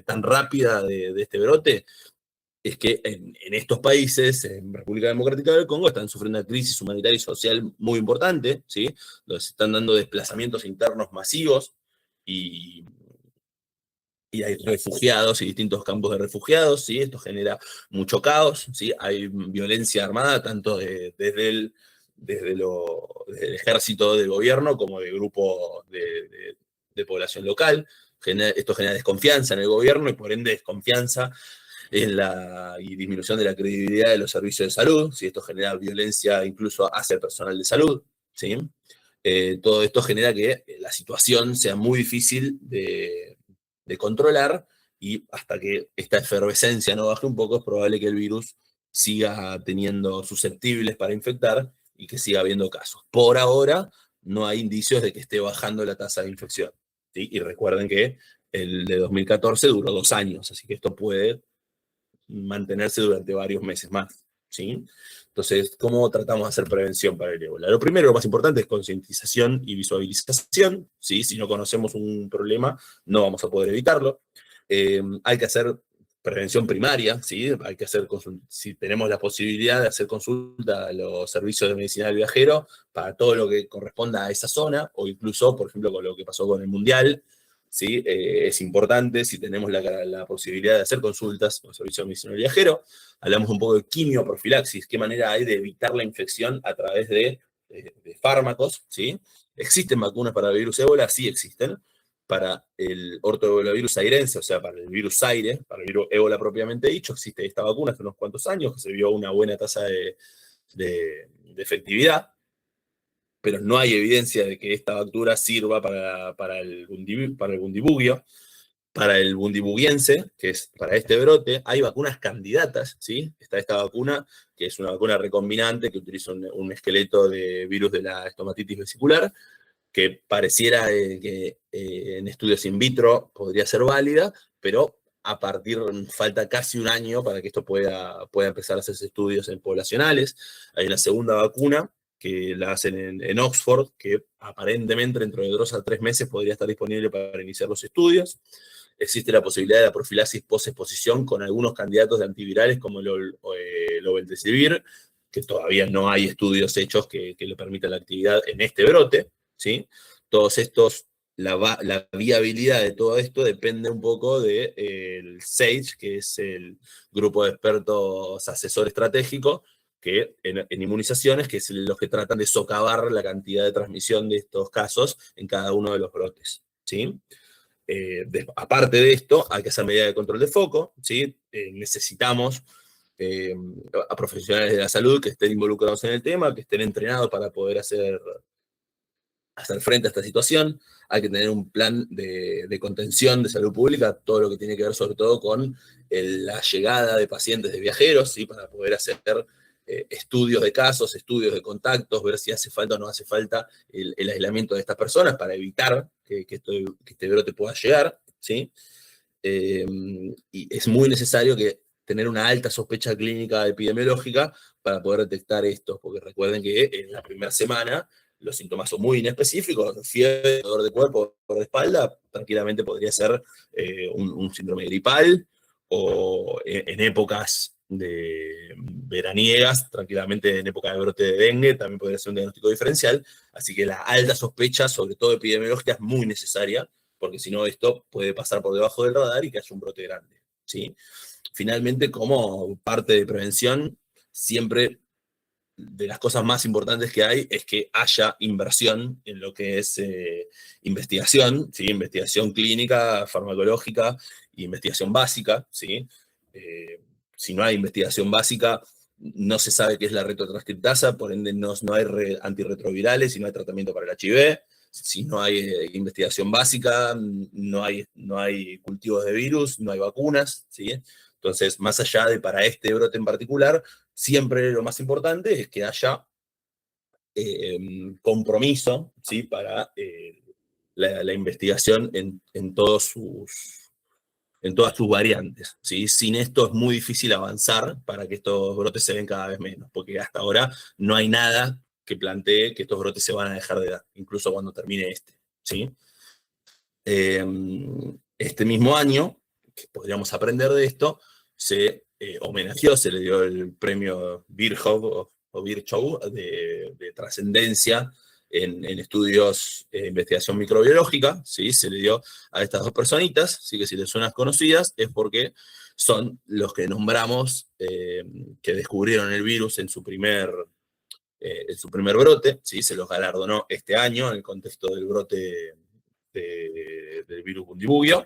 A: tan rápida de este brote? Es que en estos países, en República Democrática del Congo, están sufriendo una crisis humanitaria y social muy importante, ¿sí? Donde se están dando desplazamientos internos masivos y, y hay refugiados y distintos campos de refugiados, ¿sí? Esto genera mucho caos, ¿sí? Hay violencia armada, tanto desde el ejército del gobierno como de grupos de población local. Esto genera desconfianza en el gobierno y por ende desconfianza y disminución de la credibilidad de los servicios de salud. ¿Sí? Esto genera violencia incluso hacia el personal de salud. ¿Sí? Todo esto genera que la situación sea muy difícil de controlar y hasta que esta efervescencia no baje un poco, es probable que el virus siga teniendo susceptibles para infectar y que siga habiendo casos. Por ahora, no hay indicios de que esté bajando la tasa de infección. ¿Sí? Y recuerden que el de 2014 duró 2 años, así que esto puede mantenerse durante varios meses más. ¿Sí? Entonces, ¿cómo tratamos de hacer prevención para el ébola? Lo primero, lo más importante es concientización y visualización. ¿Sí? Si no conocemos un problema, no vamos a poder evitarlo. Hay que hacer prevención primaria, ¿sí? Hay que hacer si tenemos la posibilidad de hacer consulta a los servicios de medicina del viajero para todo lo que corresponda a esa zona, o incluso, por ejemplo, con lo que pasó con el Mundial, ¿sí? Es importante, si tenemos la posibilidad de hacer consultas con el servicio de medicina del viajero. Hablamos un poco de quimioprofilaxis, qué manera hay de evitar la infección a través de fármacos, ¿sí? ¿Existen vacunas para el virus ébola? Sí existen. Para el ortoegolavirus airense, o sea, para el virus aire, para el virus ébola propiamente dicho, existe esta vacuna hace unos cuantos años que se vio una buena tasa de efectividad, pero no hay evidencia de que esta vacuna sirva para el bundibugio. Para el bundibugiense, que es para este brote, hay vacunas candidatas, ¿sí? Está esta vacuna, que es una vacuna recombinante que utiliza un esqueleto de virus de la estomatitis vesicular, que pareciera que en estudios in vitro podría ser válida, pero falta casi un año para que esto pueda empezar a hacerse estudios en poblacionales. Hay una segunda vacuna que la hacen en Oxford, que aparentemente dentro de 2 a 3 meses podría estar disponible para iniciar los estudios. Existe la posibilidad de la profilaxis post-exposición con algunos candidatos de antivirales como el obeldesivir, que todavía no hay estudios hechos que le permitan la actividad en este brote. ¿Sí? Todos estos, la viabilidad de todo esto depende un poco del SAGE, que es el grupo de expertos asesor estratégico, que en inmunizaciones, que es los que tratan de socavar la cantidad de transmisión de estos casos en cada uno de los brotes. ¿Sí? Aparte de esto, hay que hacer medidas de control de foco. ¿Sí? Necesitamos a profesionales de la salud que estén involucrados en el tema, que estén entrenados para poder hacer frente a esta situación. Hay que tener un plan de contención de salud pública, todo lo que tiene que ver sobre todo con la llegada de pacientes de viajeros, ¿sí? Para poder hacer estudios de casos, estudios de contactos, ver si hace falta o no hace falta el aislamiento de estas personas para evitar que este brote pueda llegar. ¿Sí? Y es muy necesario tener una alta sospecha clínica epidemiológica para poder detectar esto, porque recuerden que en la primera semana los síntomas son muy inespecíficos, fiebre, dolor de cuerpo, dolor de espalda, tranquilamente podría ser un síndrome gripal, o en épocas veraniegas, tranquilamente en época de brote de dengue, también podría ser un diagnóstico diferencial, así que la alta sospecha, sobre todo epidemiológica, es muy necesaria, porque si no esto puede pasar por debajo del radar y que haya un brote grande. ¿Sí? Finalmente, como parte de prevención, siempre de las cosas más importantes que hay es que haya inversión en lo que es investigación, ¿sí? Investigación clínica, farmacológica, e investigación básica. ¿Sí? Si no hay investigación básica, no se sabe qué es la retrotranscriptasa, por ende no hay antirretrovirales y no hay tratamiento para el HIV. Si no hay investigación básica, no hay cultivos de virus, no hay vacunas. ¿Sí? Entonces, más allá de para este brote en particular, siempre lo más importante es que haya compromiso, ¿sí? Para la investigación en todas sus variantes. ¿Sí? Sin esto es muy difícil avanzar para que estos brotes se den cada vez menos, porque hasta ahora no hay nada que plantee que estos brotes se van a dejar de dar, incluso cuando termine este. ¿Sí? Este mismo año, que podríamos aprender de esto, se homenajeó, se le dio el premio Virchow o Virchow de trascendencia en estudios de investigación microbiológica. ¿Sí? Se le dio a estas 2 personitas, así que si les suenan conocidas es porque son los que nombramos que descubrieron el virus en su primer brote. ¿Sí? Se los galardonó este año en el contexto del brote del virus Bundibugyo.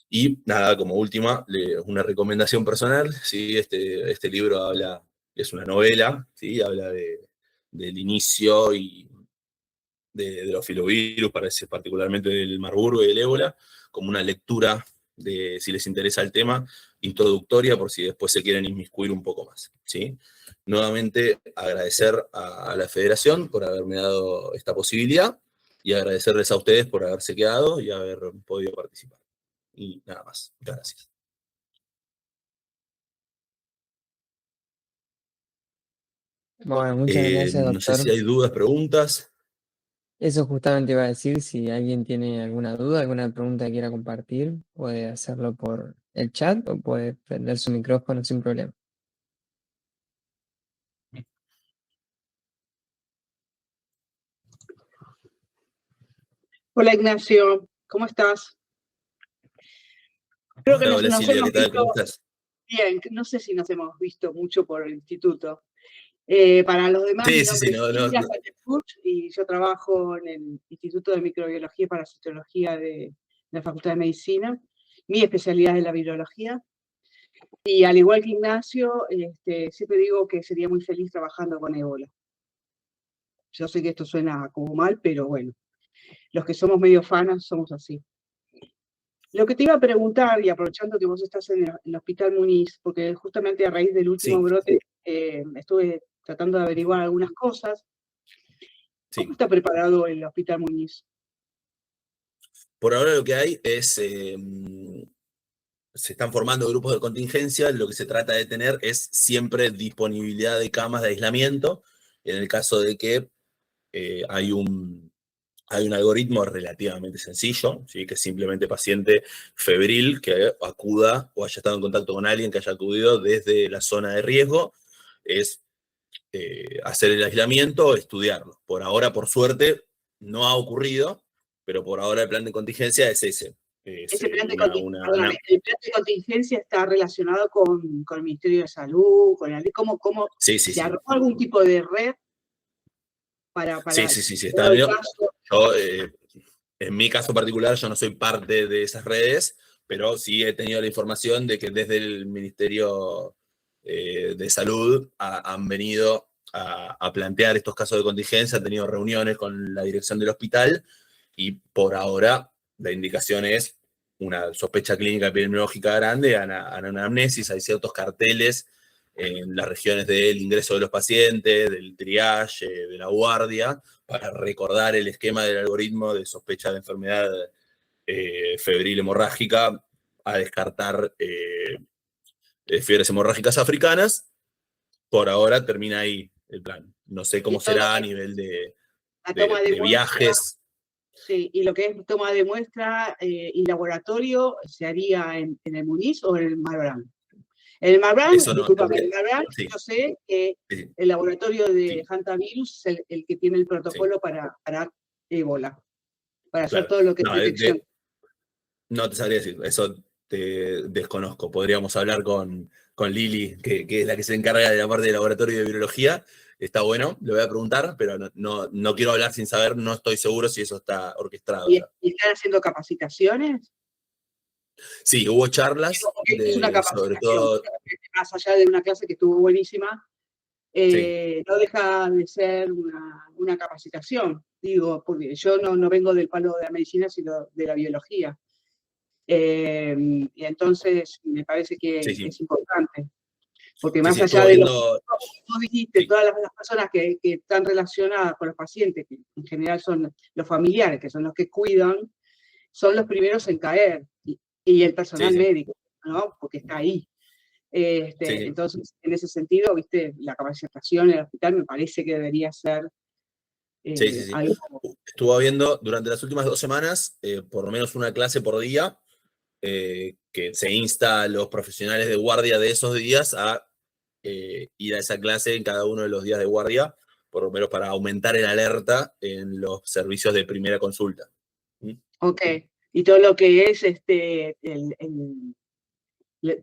A: Y nada, como última, una recomendación personal, ¿sí? Este libro es una novela, ¿sí? Habla del inicio y de los filovirus, parece particularmente del Marburgo y del ébola, como una lectura si les interesa el tema, introductoria, por si después se quieren inmiscuir un poco más, ¿sí? Nuevamente, agradecer a la Federación por haberme dado esta posibilidad y agradecerles a ustedes por haberse quedado y haber podido participar. Y nada más. Muchas gracias.
C: Bueno, muchas gracias,
A: No sé
C: doctor.
A: si hay dudas, preguntas.
C: Eso justamente iba a decir, si alguien tiene alguna duda, alguna pregunta que quiera compartir, puede hacerlo por el chat o puede prender su micrófono sin problema.
B: Hola Ignacio, ¿cómo estás? Creo que
A: Hola
B: nos
A: Silvia,
B: hemos
A: ¿qué tal?
B: visto
A: ¿Cómo estás?
B: bien, no sé si nos hemos visto mucho por el instituto. Para los demás, mi
A: Sí, sí, sí,
B: nombre es
A: no, no,
B: Silvia
A: no.
B: Fatefurt y yo trabajo en el Instituto de Microbiología y Parasitología de la Facultad de Medicina. Mi especialidad es la virología. Y al igual que Ignacio, siempre digo que sería muy feliz trabajando con ébola. Yo sé que esto suena como mal, pero bueno, los que somos medio fanas somos así. Lo que te iba a preguntar, y aprovechando que vos estás en el Hospital Muniz, porque justamente a raíz del último
A: Sí,
B: brote estuve tratando de averiguar algunas cosas. ¿Cómo
A: sí.
B: está preparado el Hospital Muniz?
A: Por ahora lo que hay es, se están formando grupos de contingencia, lo que se trata de tener es siempre disponibilidad de camas de aislamiento, en el caso de que hay un algoritmo relativamente sencillo, ¿sí? Que es simplemente paciente febril que acuda o haya estado en contacto con alguien que haya acudido desde la zona de riesgo, es hacer el aislamiento, estudiarlo. Por ahora, por suerte, no ha ocurrido, pero por ahora el plan de contingencia es ese. Es
B: Ese plan de,
A: una.
B: el plan de contingencia está relacionado con el Ministerio de Salud, ¿cómo
A: Sí, sí,
B: se
A: sí.
B: armó algún tipo de red
A: Sí,
B: para
A: sí, sí, sí, está
B: todo el
A: bien.
B: caso?
A: Yo, en mi caso particular, yo no soy parte de esas redes, pero sí he tenido la información de que desde el Ministerio de Salud han venido a plantear estos casos de contingencia, han tenido reuniones con la dirección del hospital y por ahora la indicación es una sospecha clínica epidemiológica grande, anamnesis, hay ciertos carteles en las regiones del ingreso de los pacientes, del triage, de la guardia, para recordar el esquema del algoritmo de sospecha de enfermedad febril hemorrágica, a descartar fiebres hemorrágicas africanas. Por ahora termina ahí el plan. No sé
B: Y
A: cómo
B: todo lo
A: será a
B: que
A: nivel
B: la toma de
A: de
B: muestra,
A: viajes.
B: sí, y lo que es toma de muestra y laboratorio, ¿se haría en el Muniz o en el Malbrán? En el Malbrán,
A: Eso no,
B: discúlpame, en el Malbrán
A: sí,
B: yo sé que
A: sí,
B: el laboratorio de
A: sí,
B: Hantavirus es el que tiene el
A: sí,
B: protocolo para ébola, para hacer
A: claro.
B: todo lo que es
A: No,
B: detección.
A: no te sabría decir, eso te desconozco. Podríamos hablar con Lili, que es la que se encarga de la parte de laboratorio de virología. Está bueno, le voy a preguntar, pero no quiero hablar sin saber, no estoy seguro si eso está orquestado ya.
B: Y están haciendo capacitaciones.
A: Sí, hubo charlas
B: Porque es una
A: sobre
B: capacitación,
A: todo,
B: más allá de una clase que estuvo buenísima,
A: sí,
B: no deja de ser una capacitación, digo, porque yo no vengo del palo de la medicina, sino de la biología. Y entonces me parece
A: sí,
B: que
A: sí,
B: es importante, porque
A: sí,
B: más
A: sí,
B: allá
A: estuvo
B: de los
A: viendo,
B: vos dijiste,
A: sí,
B: todas las personas que están relacionadas con los pacientes, que en general son los familiares, que son los que cuidan, son los primeros en caer, y el
A: sí,
B: personal
A: sí,
B: médico, ¿no? Porque está ahí.
A: sí, sí.
B: Entonces, en ese sentido, viste, la capacitación en el hospital me parece que debería ser
A: Sí, sí, sí.
B: algo.
A: Estuvo habiendo durante las últimas 2 semanas, por lo menos una clase por día, que se insta a los profesionales de guardia de esos días a ir a esa clase en cada uno de los días de guardia, por lo menos para aumentar el alerta en los servicios de primera consulta. ¿Mm?
B: Ok, y todo lo que es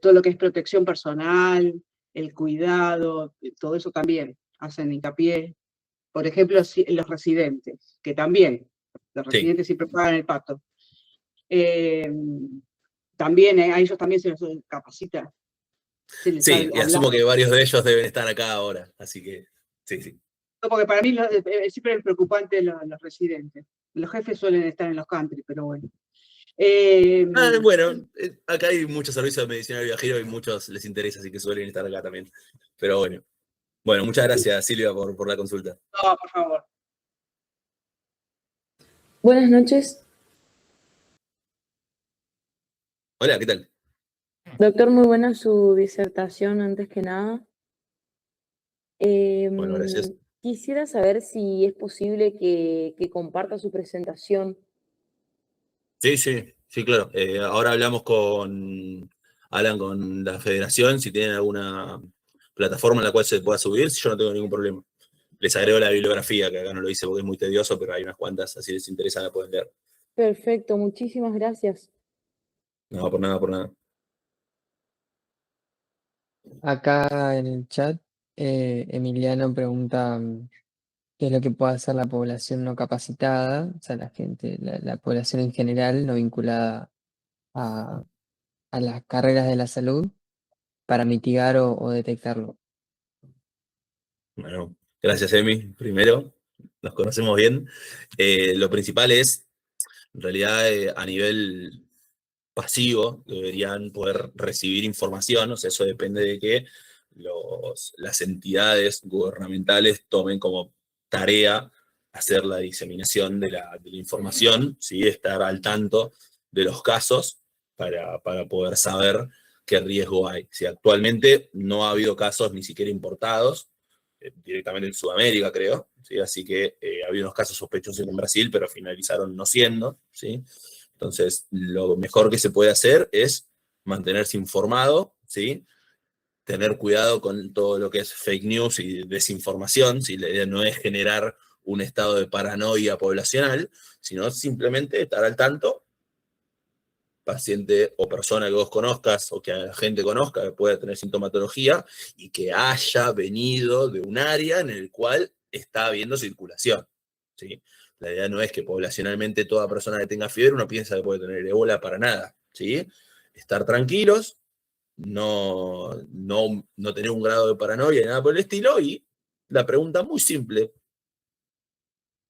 B: todo lo que es protección personal, el cuidado, todo eso también hacen hincapié. Por ejemplo, los residentes, que también, los
A: Sí,
B: residentes siempre pagan el pato. También a ellos también se les capacita, se les
A: Sí, y
B: habla.
A: asumo que varios de ellos deben estar acá ahora, así que sí, sí.
B: Porque para mí siempre es preocupante los residentes. Los jefes suelen estar en los country, pero bueno.
A: Bueno, acá hay muchos servicios de medicina del viajero y muchos les interesa, así que suelen estar acá también. Pero bueno. Bueno, muchas gracias, Silvia, por la consulta.
B: No, por favor.
D: Buenas noches,
A: Hola, ¿qué tal?
D: doctor. Muy buena su disertación, antes que nada.
A: Bueno, gracias.
D: Quisiera saber si es posible que comparta su presentación.
A: Sí, sí, sí, claro. Ahora hablan con la federación si tienen alguna plataforma en la cual se pueda subir, si yo no tengo ningún problema. Les agrego la bibliografía, que acá no lo hice porque es muy tedioso, pero hay unas cuantas, así les interesa, la pueden leer.
D: Perfecto, muchísimas gracias.
A: No, por nada, por nada.
C: Acá en el chat, Emiliano pregunta qué es lo que puede hacer la población no capacitada, o sea, la gente, la población en general no vinculada a, a las carreras de la salud para mitigar o detectarlo.
A: Bueno, gracias, Emi. Primero, nos conocemos bien. Lo principal es, en realidad, a nivel pasivo, deberían poder recibir información, o sea, eso depende de que las entidades gubernamentales tomen como tarea hacer la diseminación de la información, ¿sí? Estar al tanto de los casos para poder saber qué riesgo hay. Si actualmente no ha habido casos ni siquiera importados, directamente en Sudamérica, creo, ¿sí? Así que ha habido unos casos sospechosos en Brasil, pero finalizaron no siendo, ¿sí? Entonces, lo mejor que se puede hacer es mantenerse informado, ¿sí? Tener cuidado con todo lo que es fake news y desinformación, ¿sí? La idea no es generar un estado de paranoia poblacional, sino simplemente estar al tanto, paciente o persona que vos conozcas o que la gente conozca que pueda tener sintomatología y que haya venido de un área en el cual está habiendo circulación, ¿sí? La idea no es que poblacionalmente toda persona que tenga fiebre uno piensa que puede tener ébola para nada, ¿sí? Estar tranquilos, no tener un grado de paranoia ni nada por el estilo, y la pregunta muy simple: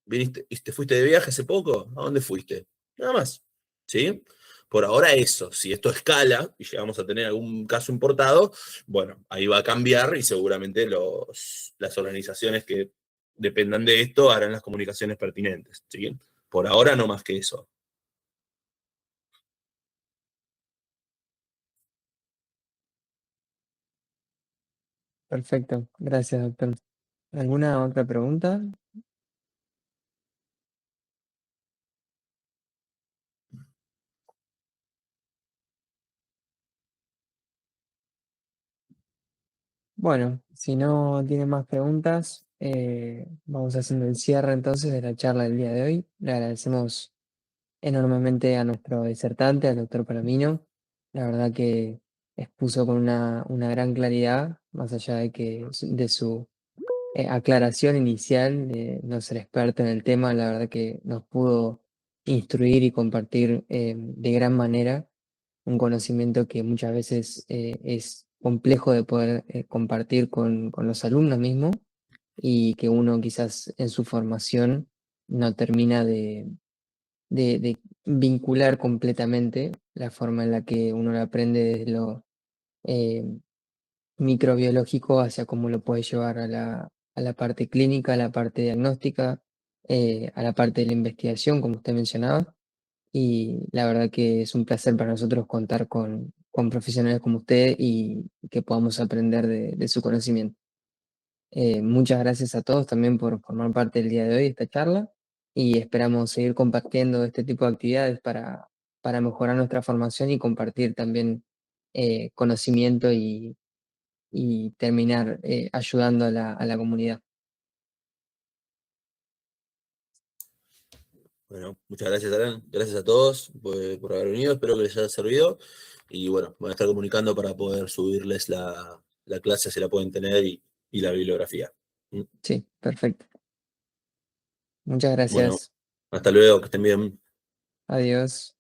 A: ¿te fuiste de viaje hace poco? ¿A dónde fuiste? Nada más, ¿sí? Por ahora eso, si esto escala y llegamos a tener algún caso importado, bueno, ahí va a cambiar y seguramente las organizaciones que dependan de esto harán las comunicaciones pertinentes, ¿sí? Por ahora no más que eso.
C: Perfecto, gracias, doctor. ¿Alguna otra pregunta? Bueno, si no tiene más preguntas, vamos haciendo el cierre entonces de la charla del día de hoy. Le agradecemos enormemente a nuestro disertante, al doctor Palomino. La verdad que expuso con una gran claridad, más allá de que de su aclaración inicial de no ser experto en el tema. La verdad que nos pudo instruir y compartir de gran manera un conocimiento que muchas veces es complejo de poder compartir con los alumnos mismos, y que uno quizás en su formación no termina de vincular completamente la forma en la que uno lo aprende desde lo eh, microbiológico hacia cómo lo puede llevar a la parte clínica, a la parte diagnóstica, a la parte de la investigación, como usted mencionaba. Y la verdad que es un placer para nosotros contar con profesionales como usted y que podamos aprender de su conocimiento. Muchas gracias a todos también por formar parte del día de hoy de esta charla, y esperamos seguir compartiendo este tipo de actividades para mejorar nuestra formación y compartir también conocimiento y terminar ayudando a la comunidad.
A: Bueno, muchas gracias, Alan. Gracias a todos por haber venido. Espero que les haya servido. Y bueno, voy a estar comunicando para poder subirles la clase si la pueden tener y la bibliografía. ¿Mm?
C: Sí, perfecto. Muchas
A: Bueno,
C: gracias.
A: hasta luego, que estén bien.
C: Adiós.